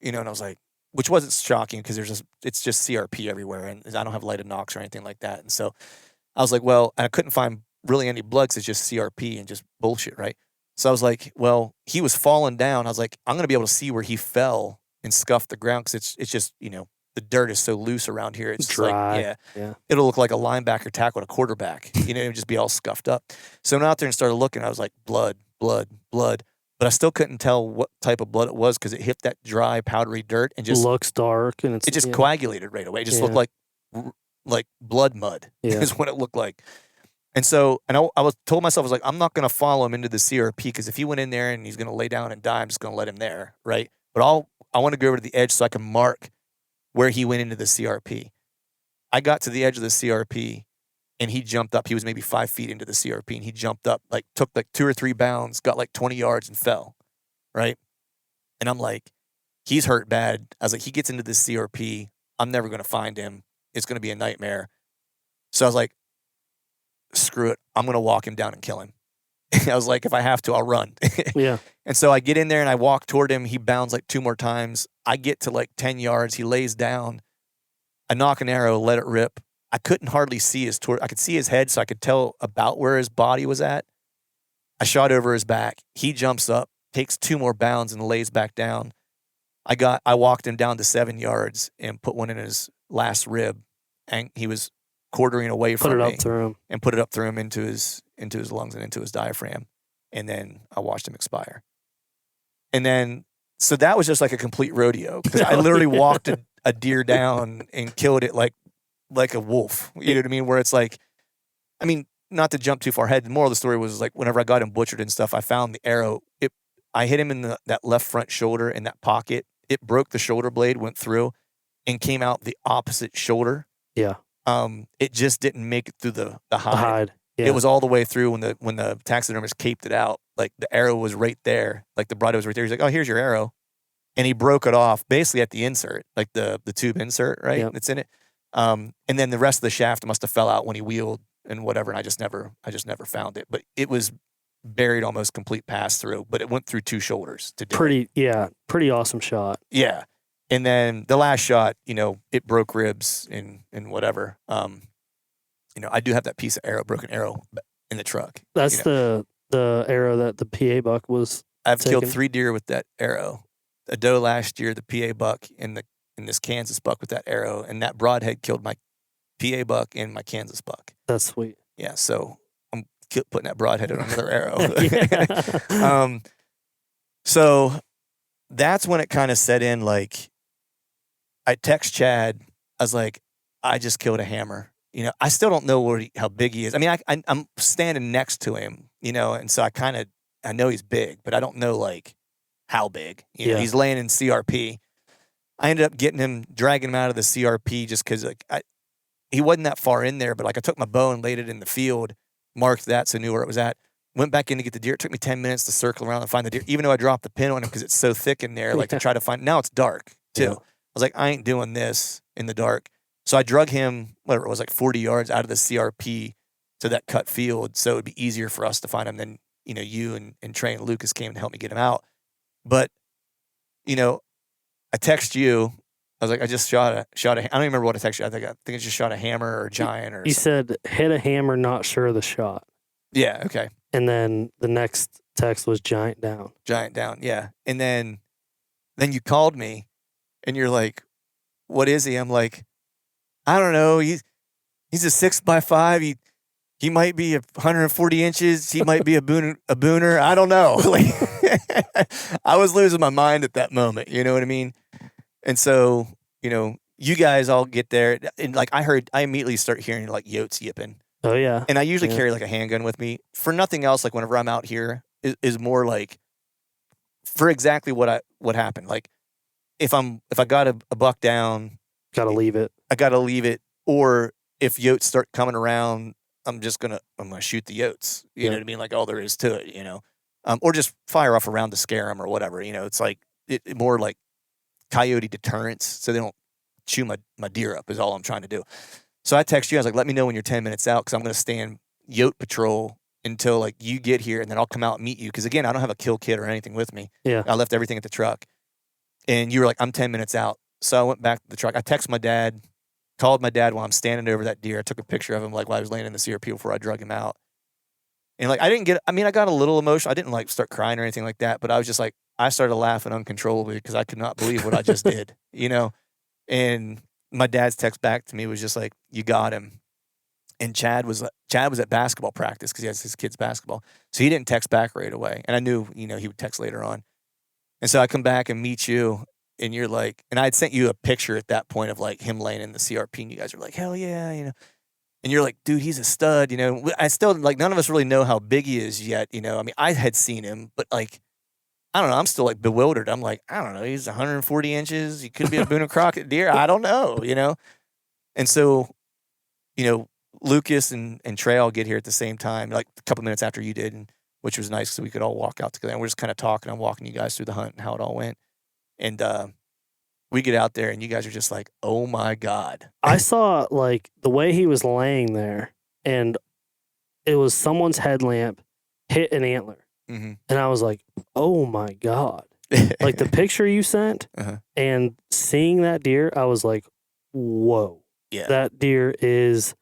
you know, and I was like, which wasn't shocking because it's just CRP everywhere, and I don't have lighted nocks or anything like that. And so I was like, well, and I couldn't find really any blood because it's just CRP and just bullshit, right? So I was like, well, he was falling down. I was like, I'm going to be able to see where he fell and scuffed the ground because it's just, you know, the dirt is so loose around here. It's dry. Like, yeah, it'll look like a linebacker tackling a quarterback. You know, it'll just be all scuffed up. So I went out there and started looking. I was like, blood. But I still couldn't tell what type of blood it was because it hit that dry, powdery dirt and just looks dark, and it just coagulated right away. It just looked like blood mud is what it looked like. And so, and I was told myself, I was like, I'm not going to follow him into the CRP because if he went in there and he's going to lay down and die, I'm just going to let him there, right? But I want to go over to the edge so I can mark where he went into the CRP. I got to the edge of the CRP and he jumped up. He was maybe 5 feet into the CRP and he jumped up, like took like 2 or 3 bounds, got like 20 yards and fell, right? And I'm like, he's hurt bad. I was like, he gets into this CRP. I'm never going to find him. It's going to be a nightmare. So I was like, screw it. I'm going to walk him down and kill him. I was like, if I have to, I'll run. Yeah. And so I get in there and I walk toward him. He bounds like 2 more times. I get to like 10 yards. He lays down. I knock an arrow, let it rip. I couldn't hardly see his I could see his head, so I could tell about where his body was at. I shot over his back. He jumps up, takes 2 more bounds and lays back down. I walked him down to 7 yards and put one in his last rib, and he was quartering away from me. Put it up through him. And put it up through him into his lungs and into his diaphragm. And then I watched him expire. And then, so that was just like a complete rodeo because I literally walked a deer down and killed it like a wolf. You know what I mean? Where it's like, I mean, not to jump too far ahead. The moral of the story was like, whenever I got him butchered and stuff, I found the arrow. I hit him in that left front shoulder in that pocket. It broke the shoulder blade, went through, and came out the opposite shoulder. Yeah. It just didn't make it through the hide. The hide. Yeah. It was all the way through when the taxidermist caped it out. Like the arrow was right there. Like the body was right there. He's like, oh, here's your arrow. And he broke it off basically at the insert, like the tube insert, right? Yep. It's in it. And then the rest of the shaft must have fell out when he wheeled and whatever. And I just never found it. But it was buried almost complete pass through, but it went through 2 shoulders to do it. Pretty awesome shot. Yeah. And then the last shot, you know, it broke ribs and whatever. You know, I do have that piece of broken arrow in the truck. That's the arrow that the PA buck was I've taking. killed 3 deer with that arrow. A doe last year, the PA buck, and this Kansas buck with that arrow. And that broadhead killed my PA buck and my Kansas buck. That's sweet. Yeah, so I'm putting that broadhead on another arrow. So that's when it kind of set in, like, I text Chad. I was like, I just killed a hammer. You know, I still don't know how big he is. I mean, I'm standing next to him, you know, and so I know he's big, but I don't know, like, how big. You know, he's laying in CRP. I ended up dragging him out of the CRP just because, like, he wasn't that far in there, but, like, I took my bow and laid it in the field, marked that so I knew where it was at. Went back in to get the deer. It took me 10 minutes to circle around and find the deer, even though I dropped the pin on him because it's so thick in there, like, to try to find. Now it's dark, too. Yeah. I was like, I ain't doing this in the dark. So I drug him, whatever it was, like 40 yards out of the CRP to that cut field so it would be easier for us to find him. Then, you know, you and Trey and Lucas came to help me get him out. But, you know, I text you. I was like, I just shot a. I don't even remember what I texted you. I think I just shot a hammer or a giant or You something. said, hit a hammer, not sure of the shot. Yeah, okay. And then the next text was giant down. Giant down, yeah. And then you called me and you're like, what is he? I'm like, I don't know. He's a 6x5. He might be 140 inches. He might be a booner. I don't know. Like, I was losing my mind at that moment. You know what I mean? And so, you know, you guys all get there, and like I immediately start hearing like yotes yipping. Oh yeah. And I usually carry like a handgun with me for nothing else. Like whenever I'm out here, is more like for exactly what happened. Like if I got a buck down, Gotta leave it. I gotta leave it. Or if yotes start coming around, I'm gonna shoot the yotes. You know what I mean? Like all there is to it. Or just fire off around to scare them or whatever. It's like it more like coyote deterrence, so they don't chew my deer up. Is all I'm trying to do. So I text you. I was like, let me know when you're 10 minutes out because I'm gonna stand yote patrol until like you get here, and then I'll come out and meet you. Because again, I don't have a kill kit or anything with me. Yeah. I left everything at the truck. And you were like, I'm 10 minutes out. So I went back to the truck. I texted my dad, called my dad while I'm standing over that deer. I took a picture of him like while I was laying in the CRP before I drug him out. And like, I got a little emotional. I didn't like start crying or anything like that, but I was just like, I started laughing uncontrollably because I could not believe what I just did, And my dad's text back to me was just like, you got him. And Chad was at basketball practice because he has his kids' basketball. So he didn't text back right away. And I knew, he would text later on. And so I come back and meet you, and you're like, and I had sent you a picture at that point of like him laying in the CRP, and you guys were like, hell yeah, And you're like, dude, he's a stud, I still, like, none of us really know how big he is yet, I mean, I had seen him, but like, I don't know, I'm still like bewildered. I'm like, I don't know, he's 140 inches. He could be a Booner Crockett deer. I don't know, And so, Lucas and Trey all get here at the same time, like a couple minutes after you did, and which was nice, so we could all walk out together. And we're just kind of talking. I'm walking you guys through the hunt and how it all went. And we get out there, and you guys are just like, oh my God. I saw like the way he was laying there, and it was someone's headlamp hit an antler. Mm-hmm. And I was like, oh my God. Like the picture you sent and seeing that deer, I was like, whoa. Yeah. That deer is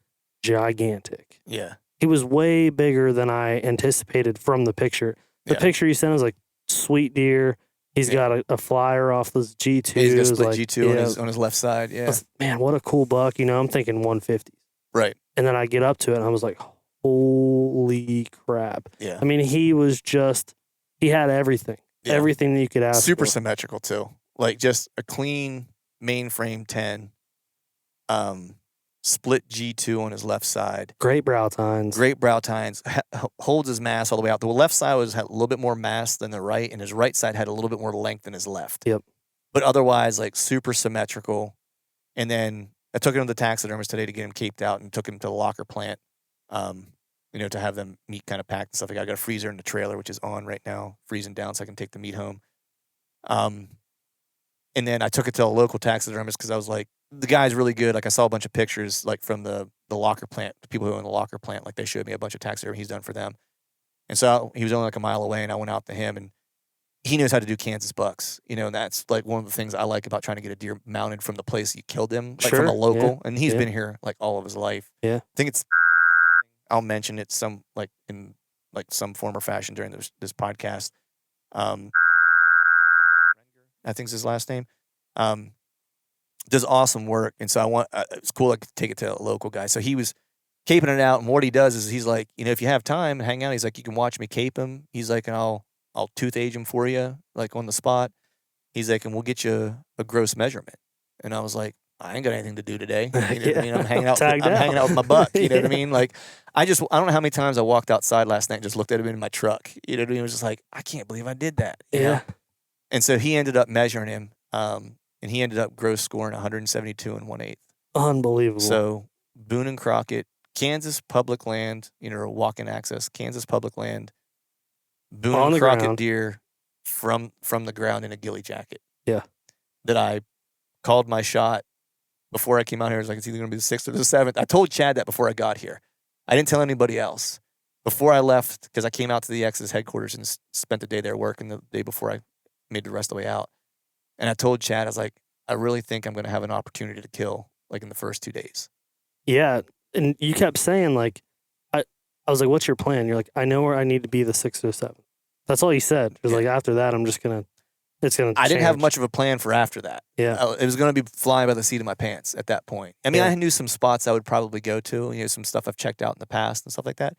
gigantic. Yeah. He was way bigger than I anticipated from the picture. The picture you sent was like sweet deer. He's got a flyer off this G2. He's got a split like, G2 on his left side. Yeah. Man, what a cool buck. I'm thinking 150s. Right. And then I get up to it and I was like, holy crap. Yeah. I mean, he had everything. Yeah. Everything that you could ask Super for. symmetrical too. Like just a clean mainframe 10. Split G2 on his left side. Great brow tines. Holds his mass all the way out. The left side had a little bit more mass than the right, and his right side had a little bit more length than his left. Yep. But otherwise, like super symmetrical. And then I took him to the taxidermist today to get him caped out, and took him to the locker plant, to have them meat kind of packed and stuff. I got a freezer in the trailer, which is on right now, freezing down so I can take the meat home. And then I took it to a local taxidermist because I was like, the guy's really good. Like I saw a bunch of pictures like from the locker plant, the people who own the locker plant, like they showed me a bunch of taxidermy he's done for them. And so he was only like a mile away, and I went out to him, and he knows how to do Kansas bucks, and that's like one of the things I like about trying to get a deer mounted from the place you killed him, like from a local. Yeah, and he's been here like all of his life. Yeah. I think I'll mention it in some form or fashion during this podcast. I think is his last name. Does awesome work, and so it's cool. I could take it to a local guy. So he was caping it out, and what he does is he's like, if you have time and hang out, he's like, you can watch me cape him. He's like, and I'll tooth age him for you, like on the spot. He's like, and we'll get you a gross measurement. And I was like, I ain't got anything to do today. I'm hanging out. I'm hanging out with my buck. You know what I mean? Like, I don't know how many times I walked outside last night and just looked at him in my truck. You know what I mean? I was just like, I can't believe I did that. You know? And so he ended up measuring him. And he ended up gross scoring 172 and 1/8. Unbelievable. So Boone and Crockett, Kansas public land, walk-in access, Kansas public land, Boone and Crockett deer from the ground in a ghillie jacket. Yeah. That I called my shot before I came out here. I was like, it's either going to be the 6th or the 7th. I told Chad that before I got here. I didn't tell anybody else. Before I left, because I came out to the X's headquarters and spent the day there working the day before I made the rest of the way out. And I told Chad, I was like, I really think I'm going to have an opportunity to kill like in the first 2 days. Yeah. And you kept saying like, I was like, what's your plan? You're like, I know where I need to be the 6th or 7th. That's all you said. It was like, after that, it's going to I didn't have much of a plan for after that. Yeah. It was going to be flying by the seat of my pants at that point. I mean, I knew some spots I would probably go to, some stuff I've checked out in the past and stuff like that.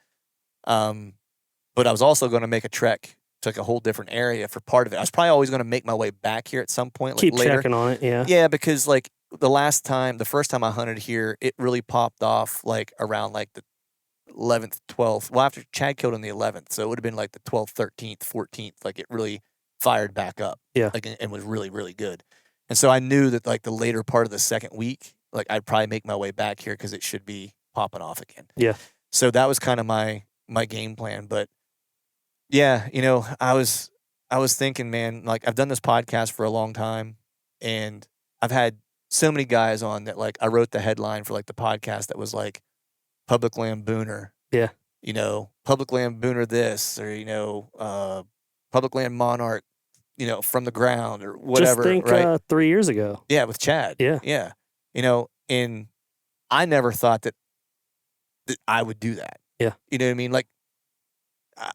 But I was also going to make a trek to like a whole different area for part of it. I was probably always going to make my way back here at some point. Keep later. checking on it, yeah. Yeah, because like the first time I hunted here, it really popped off like around like the 11th, 12th. Well, after Chad killed on the 11th, so it would have been like the 12th, 13th, 14th. Like it really fired back up. Yeah. Like and was really, really good. And so I knew that like the later part of the second week, like I'd probably make my way back here because it should be popping off again. Yeah. So that was kind of my game plan. But yeah, I was thinking, man, like I've done this podcast for a long time, and I've had so many guys on that like I wrote the headline for like the podcast that was like Public Land Booner. Yeah. Public Land Booner this, or Public Land Monarch, from the ground or whatever. Just think right? 3 years ago. Yeah, with Chad. Yeah. Yeah. And I never thought that I would do that. Yeah. You know what I mean? Like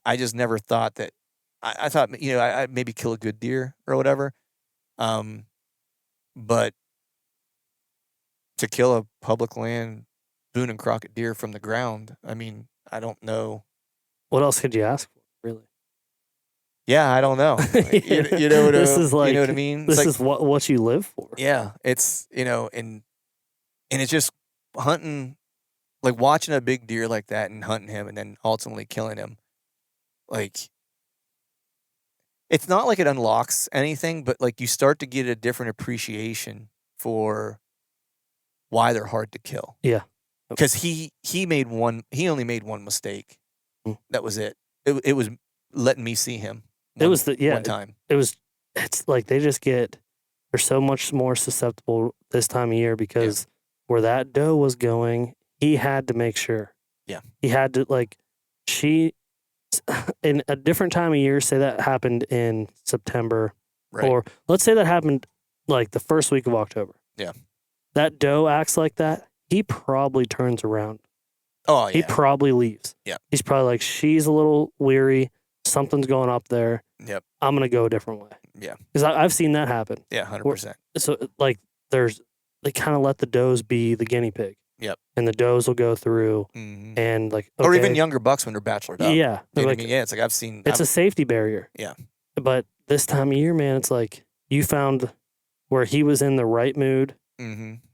I just never thought that. I thought, I'd maybe kill a good deer or whatever. But to kill a public land Boone and Crockett deer from the ground, I mean, I don't know. What else could you ask for, really? Yeah, I don't know. This is like, you know what I mean? This like, is what you live for. Yeah, it's and it's just hunting, like watching a big deer like that and hunting him and then ultimately killing him. Like, it's not like it unlocks anything, but like you start to get a different appreciation for why they're hard to kill. Yeah. Because he only made one mistake. That was it. It was letting me see him. One time. It's like they're so much more susceptible this time of year because where that doe was going, he had to make sure. Yeah. He had to, in a different time of year, say that happened in September, right. Or let's say that happened like the first week of October. Yeah. That doe acts like that, he probably turns around. Oh, yeah. He probably leaves. Yeah. He's probably like, she's a little weary. Something's going up there. Yep. I'm going to go a different way. Yeah. Because I've seen that happen. Yeah, 100%. So, like, they kind of let the does be the guinea pig. Yep. And the does will go through and, like, okay. Or even younger bucks when they're bachelored up. Yeah. You know like, what I mean? Yeah, it's like I've seen. It's a safety barrier. Yeah. But this time of year, man, it's like you found where he was in the right mood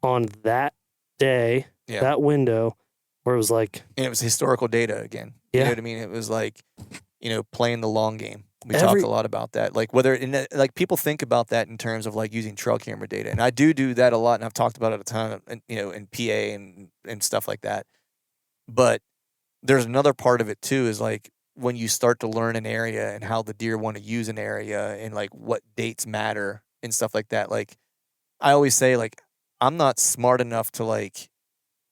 on that day, that window, where it was like. And it was historical data again. Yeah. You know what I mean? It was like, playing the long game. We talked a lot about that. Like like people think about that in terms of like using trail camera data. And I do that a lot. And I've talked about it a ton, in PA and stuff like that. But there's another part of it too, is like when you start to learn an area and how the deer want to use an area and like what dates matter and stuff like that. Like I always say, like, I'm not smart enough to like,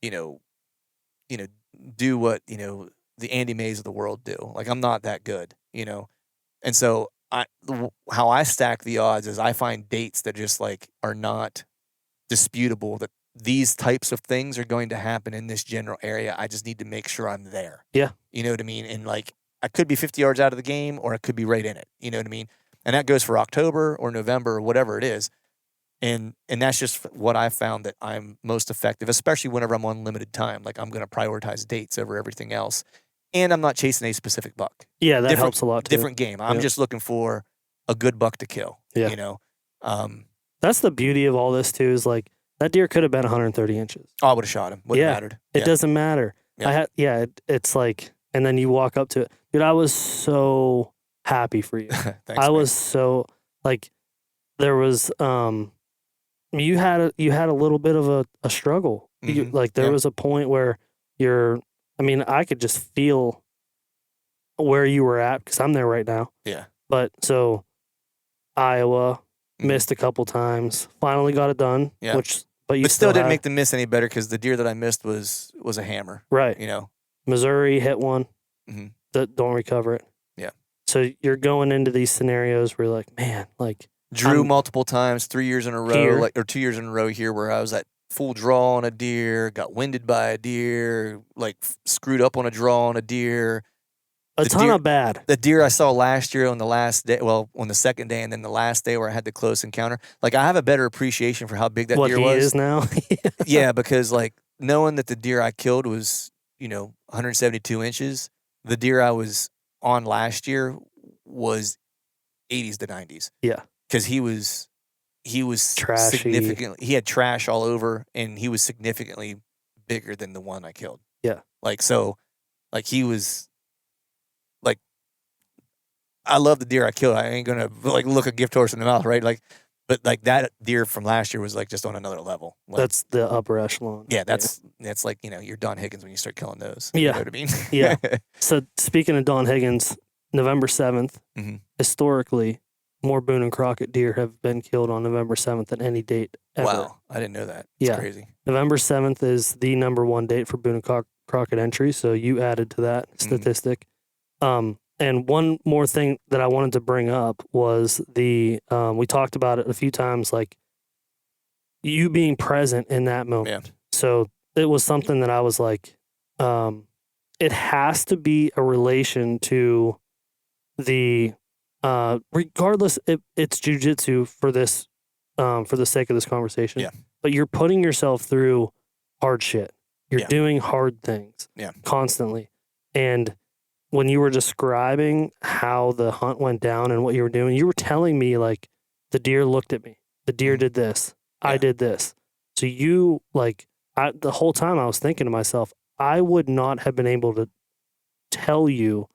do what, the Andy Mays of the world do. Like I'm not that good, And so how I stack the odds is I find dates that just like are not disputable, that these types of things are going to happen in this general area. I just need to make sure I'm there. Yeah. You know what I mean? And like I could be 50 yards out of the game or I could be right in it. You know what I mean? And that goes for October or November or whatever it is. And that's just what I found that I'm most effective, especially whenever I'm on limited time. Like I'm going to prioritize dates over everything else. And I'm not chasing a specific buck. Yeah, that helps a lot too. Different game. I'm just looking for a good buck to kill. Yeah. That's the beauty of all this too, is like that deer could have been 130 inches. Oh, I would have shot him. Wouldn't have mattered. It doesn't matter. Yeah. It's like, and then you walk up to it. Dude, I was so happy for you. Thanks, was so, like, there was, you had a little bit of a struggle. There was a point where I could just feel where you were at because I'm there right now. Yeah. But so Iowa missed a couple times, finally got it done. Yeah. But still didn't make the miss any better because the deer that I missed was a hammer. Right. Missouri hit one that don't recover it. Yeah. So you're going into these scenarios where you're like, man, like drew multiple times, 3 years in a row, or 2 years in a row here, where I was at full draw on a deer, got winded by a deer, like screwed up on a draw on a deer. A ton of bad. The deer I saw last year on the last day, on the second day, and then the last day where I had the close encounter. Like I have a better appreciation for how big that deer was. What he is now. Yeah, because like knowing that the deer I killed was 172 inches, the deer I was on last year was 80s to 90s. Yeah. Because he was he was Trashy. he had trash all over, and he was significantly bigger than the one I killed. Yeah. He was like, I love the deer I killed. I ain't gonna like look a gift horse in the mouth, right? But that deer from last year was like just on another level. That's the upper echelon. Yeah, that's like, you're Don Higgins when you start killing those. Yeah. You know what I mean? Yeah. So speaking of Don Higgins, November 7th, historically, more Boone and Crockett deer have been killed on November 7th than any date ever. Wow, I didn't know that. It's crazy. November 7th is the number one date for Boone and Crockett entry, so you added to that statistic. And one more thing that I wanted to bring up was we talked about it a few times, like you being present in that moment. Yeah. So it was something that I was like, it has to be a relation to the, regardless if it's jujitsu for this, for the sake of this conversation, but you're putting yourself through hard shit. You're doing hard things constantly. And when you were describing how the hunt went down and what you were doing, you were telling me like the deer looked at me, the deer did this, I did this. So you the whole time I was thinking to myself, I would not have been able to tell you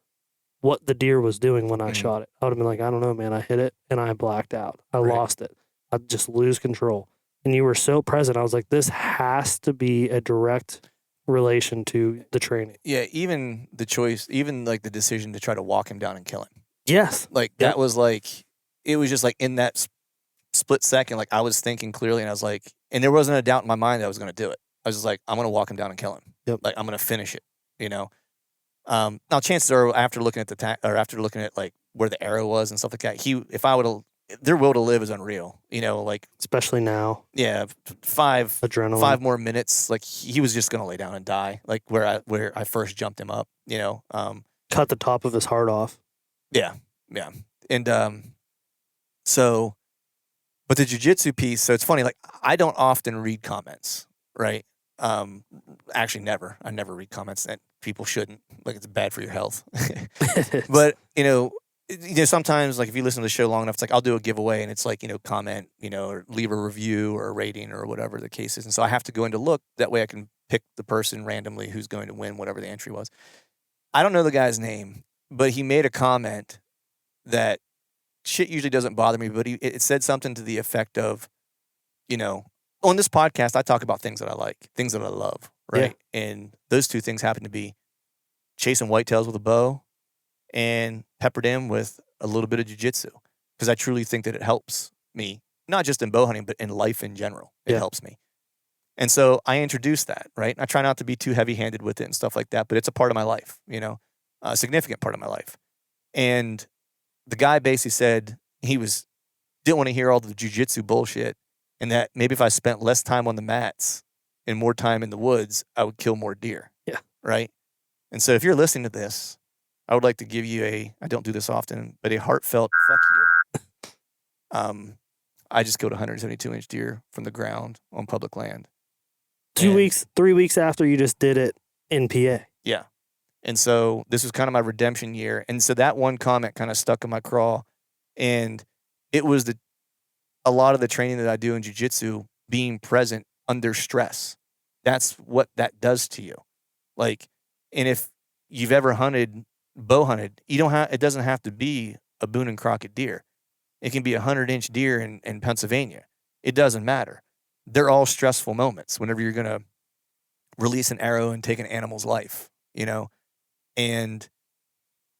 what the deer was doing when I shot it. I would have been like, I don't know, man. I hit it and I blacked out. I lost it. I'd just lose control. And you were so present. I was like, this has to be a direct relation to the training. Yeah, even the choice, even like the decision to try to walk him down and kill him. Yes. Like that was like, it was just like in that split second, like I was thinking clearly and I was like, and there wasn't a doubt in my mind that I was going to do it. I was just like, I'm going to walk him down and kill him. Yep. Like I'm going to finish it, you know? Now chances are after looking at after looking at like where the arrow was and stuff like that, their will to live is unreal, you know, like especially now. Yeah, five more minutes, like he was just gonna lay down and die, like where I first jumped him up, you know. Cut the top of his heart off. Yeah, and so, but the jiu-jitsu piece. So it's funny, like I don't often read comments, right? Actually, never. I never read comments, and people shouldn't. Like it's bad for your health. But sometimes like if you listen to the show long enough, it's like I'll do a giveaway and it's like, comment, or leave a review or a rating or whatever the case is. And so I have to go in to look. That way I can pick the person randomly who's going to win whatever the entry was. I don't know the guy's name, but he made a comment that shit usually doesn't bother me, but it said something to the effect of, on this podcast, I talk about things that I like, things that I love, right? Yeah. And those two things happen to be chasing whitetails with a bow and peppered in with a little bit of jiu-jitsu, because I truly think that it helps me, not just in bow hunting, but in life in general. It helps me. And so I introduced that, right? I try not to be too heavy-handed with it and stuff like that, but it's a part of my life, a significant part of my life. And the guy basically said didn't want to hear all the jiu-jitsu bullshit, and that maybe if I spent less time on the mats and more time in the woods, I would kill more deer. Yeah. Right? And so if you're listening to this, I would like to give you I don't do this often, but a heartfelt fuck you. I just killed a 172-inch deer from the ground on public land. 3 weeks after you just did it in PA. Yeah. And so this was kind of my redemption year. And so that one comment kind of stuck in my craw. And it was a lot of the training that I do in jiu-jitsu being present under stress. That's what that does to you. Like, and if you've ever bow hunted, it doesn't have to be a Boone and Crockett deer. It can be a 100-inch deer in Pennsylvania. It doesn't matter. They're all stressful moments whenever you're going to release an arrow and take an animal's life, And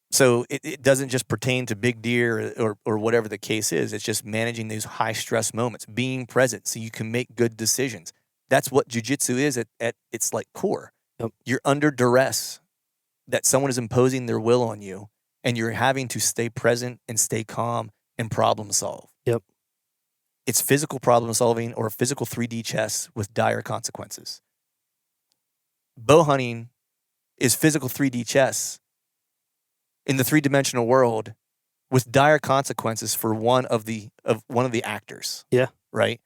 so it doesn't just pertain to big deer or whatever the case is. It's just managing these high stress moments, being present so you can make good decisions. That's what jiu-jitsu is at its like core. Yep. You're under duress, that someone is imposing their will on you, and you're having to stay present and stay calm and problem solve. Yep. It's physical problem solving or physical 3D chess with dire consequences. Bow hunting is physical 3D chess in the three-dimensional world with dire consequences for one of the actors. Yeah. Right?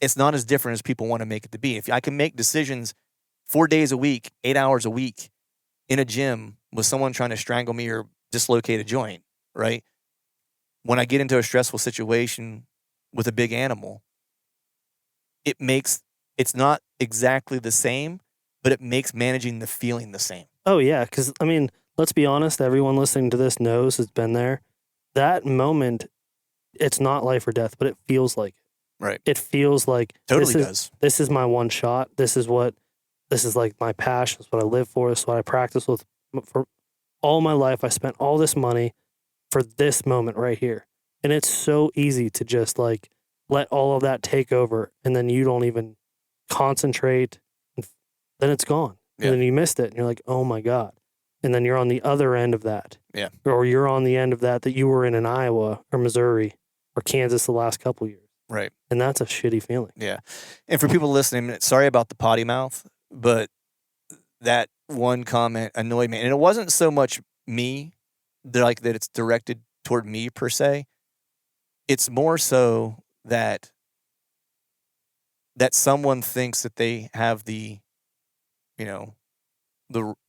It's not as different as people want to make it to be. If I can make decisions 4 days a week, 8 hours a week in a gym with someone trying to strangle me or dislocate a joint, right? When I get into a stressful situation with a big animal, it's not exactly the same, but it makes managing the feeling the same. Oh yeah, because I mean, let's be honest. Everyone listening to this knows has been there. That moment, it's not life or death, but it feels like it. Right. It feels like Totally does. This is my one shot. This is like my passion. It's what I live for. It's what I practice with for all my life. I spent all this money for this moment right here, and it's so easy to just like let all of that take over, and then you don't even concentrate. And then it's gone, and then you missed it, and you're like, oh my god. And then you're on the other end of that. Yeah. Or you're on the end of that you were in Iowa or Missouri or Kansas the last couple years. Right. And that's a shitty feeling. Yeah. And for people listening, sorry about the potty mouth, but that one comment annoyed me. And it wasn't so much me that it's directed toward me per se. It's more so that someone thinks that they have the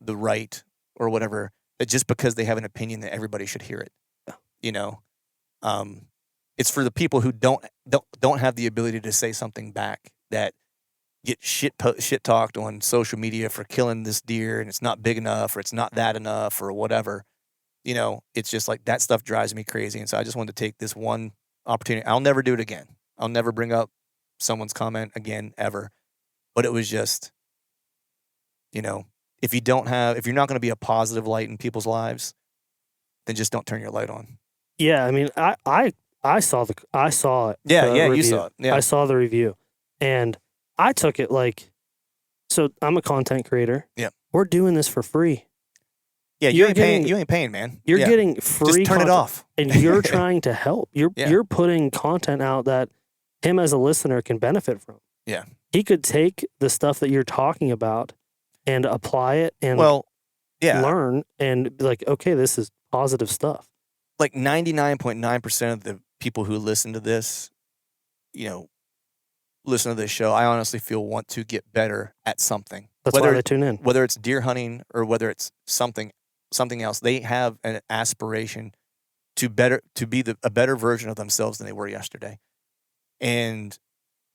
right or whatever, that just because they have an opinion that everybody should hear it. Yeah. It's for the people who don't have the ability to say something back, that get shit talked on social media for killing this deer and it's not big enough or it's not that enough or whatever. It's just like that stuff drives me crazy. And so I just wanted to take this one opportunity. I'll never do it again. I'll never bring up someone's comment again, ever. But it was just, if you're not going to be a positive light in people's lives, then just don't turn your light on. Yeah, I mean, I saw it. Yeah, review. you saw it. Yeah. I saw the review, and I took it like, so I'm a content creator. Yeah, we're doing this for free. Yeah, you ain't paying, man. You're getting free. Just turn it off, and you're trying to help. You're putting content out that him as a listener can benefit from. Yeah, he could take the stuff that you're talking about and apply it and learn and be like, okay, this is positive stuff. Like 99.9% of the people who listen to this, listen to this show, I honestly feel want to get better at something. That's why they tune in. Whether it's deer hunting or whether it's something else, they have an aspiration to be a better version of themselves than they were yesterday. And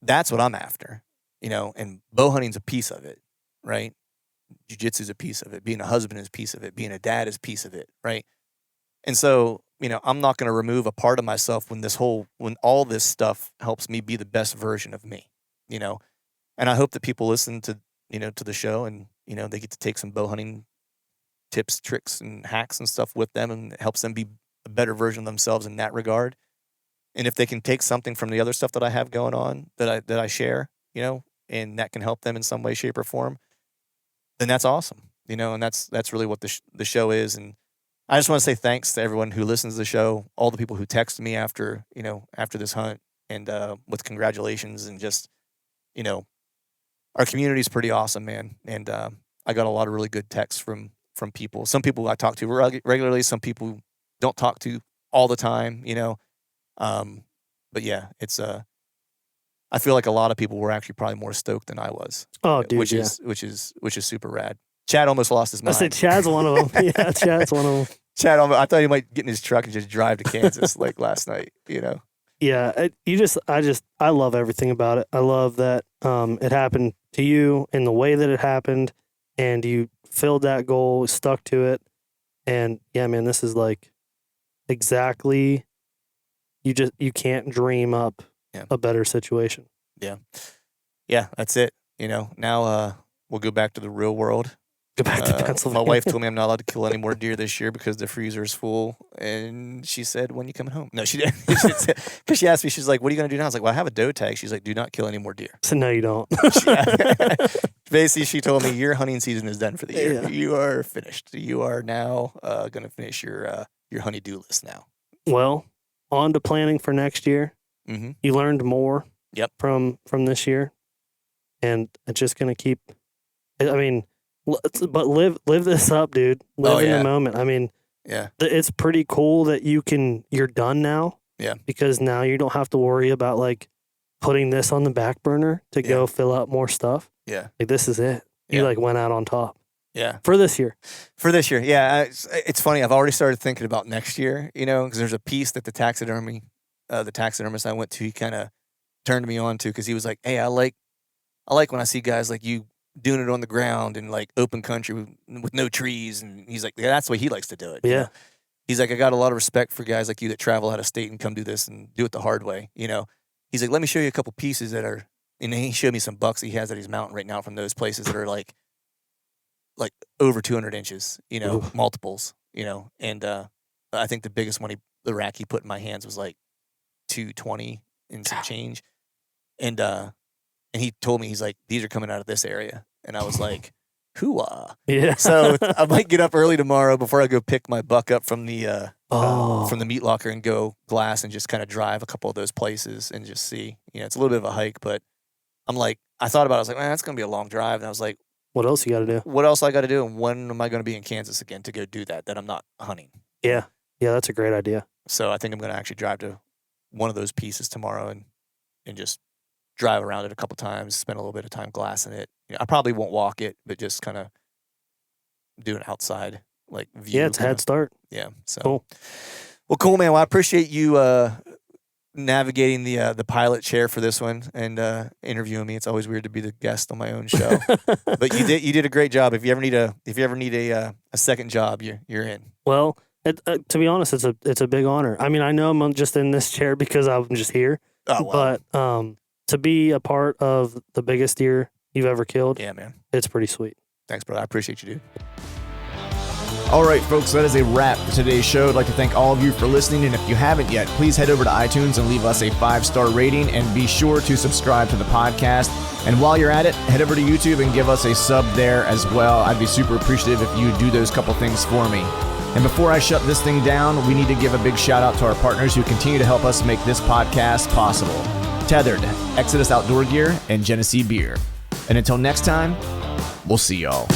that's what I'm after, and bow hunting's a piece of it, right? Jiu-jitsu is a piece of it. Being a husband is a piece of it. Being a dad is a piece of it, right? And so, I'm not going to remove a part of myself when all this stuff helps me be the best version of me, and I hope that people listen to, to the show and, they get to take some bow hunting tips, tricks, and hacks and stuff with them, and it helps them be a better version of themselves in that regard. And if they can take something from the other stuff that I have going on that I share, and that can help them in some way, shape, or form, then that's awesome, and that's really what the show is. And I just want to say thanks to everyone who listens to the show, all the people who texted me after this hunt, and with congratulations, and just, our community is pretty awesome, man. And I got a lot of really good texts from people. Some people I talk to regularly, some people don't talk to all the time, but yeah, it's I feel like a lot of people were actually probably more stoked than I was. Oh, dude, which is super rad. Chad almost lost his mind. I said Chad's one of them. Yeah, Chad's one of them. Chad, I thought he might get in his truck and just drive to Kansas like last night. Yeah, I love everything about it. I love that it happened to you in the way that it happened, and you filled that goal, stuck to it, and yeah, man, this is like exactly. You can't dream up a better situation. Yeah, that's it. Now we'll go back to the real world. Go back to Pennsylvania. My wife told me I'm not allowed to kill any more deer this year because the freezer's full. And she said, when you coming home? No, she didn't. Because she asked me, she's like, what are you going to do now? I was like, well, I have a doe tag. She's like, do not kill any more deer. So no, you don't. Basically, she told me your hunting season is done for the year. Yeah. You are finished. You are now going to finish your honey-do list now. Well, on to planning for next year. Mm-hmm. You learned more from this year. And it's just going to keep, I mean, but live this up, dude. Live in the moment. I mean, it's pretty cool that you're done now. Yeah. Because now you don't have to worry about like putting this on the back burner to go fill out more stuff. Yeah. Like this is it. You like went out on top. Yeah. For this year. Yeah. It's funny. I've already started thinking about next year, because there's a piece that the taxidermist I went to, he kind of turned me on to, because he was like, hey, I like when I see guys like you doing it on the ground in like open country with no trees. And he's like, yeah, that's the way he likes to do it. Yeah. You know? He's like, I got a lot of respect for guys like you that travel out of state and come do this and do it the hard way. You know, he's like, let me show you a couple pieces that are, and he showed me some bucks he has that he's mounting right now from those places that are like over 200 inches, you know, Oof. multiples, you know. And I think the biggest one, the rack he put in my hands was like 220 and some change. And he told me, he's like, these are coming out of this area. And I was like, hoo-ah. Yeah. So I might get up early tomorrow before I go pick my buck up from the meat locker and go glass and just kind of drive a couple of those places and just see. You know, it's a little bit of a hike, but I'm like, I thought about it. I was like, man, that's going to be a long drive. And I was like, what else you got to do? What else I got to do? And when am I going to be in Kansas again to go do that I'm not hunting? Yeah. Yeah, that's a great idea. So I think I'm going to actually drive to one of those pieces tomorrow and just drive around it a couple times, spend a little bit of time glassing it. You know, I probably won't walk it, but just kind of do an outside like view. Yeah, it's a head start. Yeah. So cool. Well, cool, man. Well, I appreciate you navigating the pilot chair for this one and interviewing me. It's always weird to be the guest on my own show, but you did a great job. If you ever need a second job, you're in. Well, to be honest, it's a big honor. I mean, I know I'm just in this chair because I'm just here. Oh, wow. But to be a part of the biggest deer you've ever killed, yeah, man, it's pretty sweet. Thanks, brother. I appreciate you, dude. All right, folks, that is a wrap for today's show. I'd like to thank all of you for listening, and if you haven't yet, please head over to iTunes and leave us a 5-star rating, and be sure to subscribe to the podcast. And while you're at it, head over to YouTube and give us a sub there as well. I'd be super appreciative if you do those couple things for me. And before I shut this thing down, we need to give a big shout out to our partners who continue to help us make this podcast possible. Tethered, Exodus Outdoor Gear, and Genesee Beer. And until next time, we'll see y'all.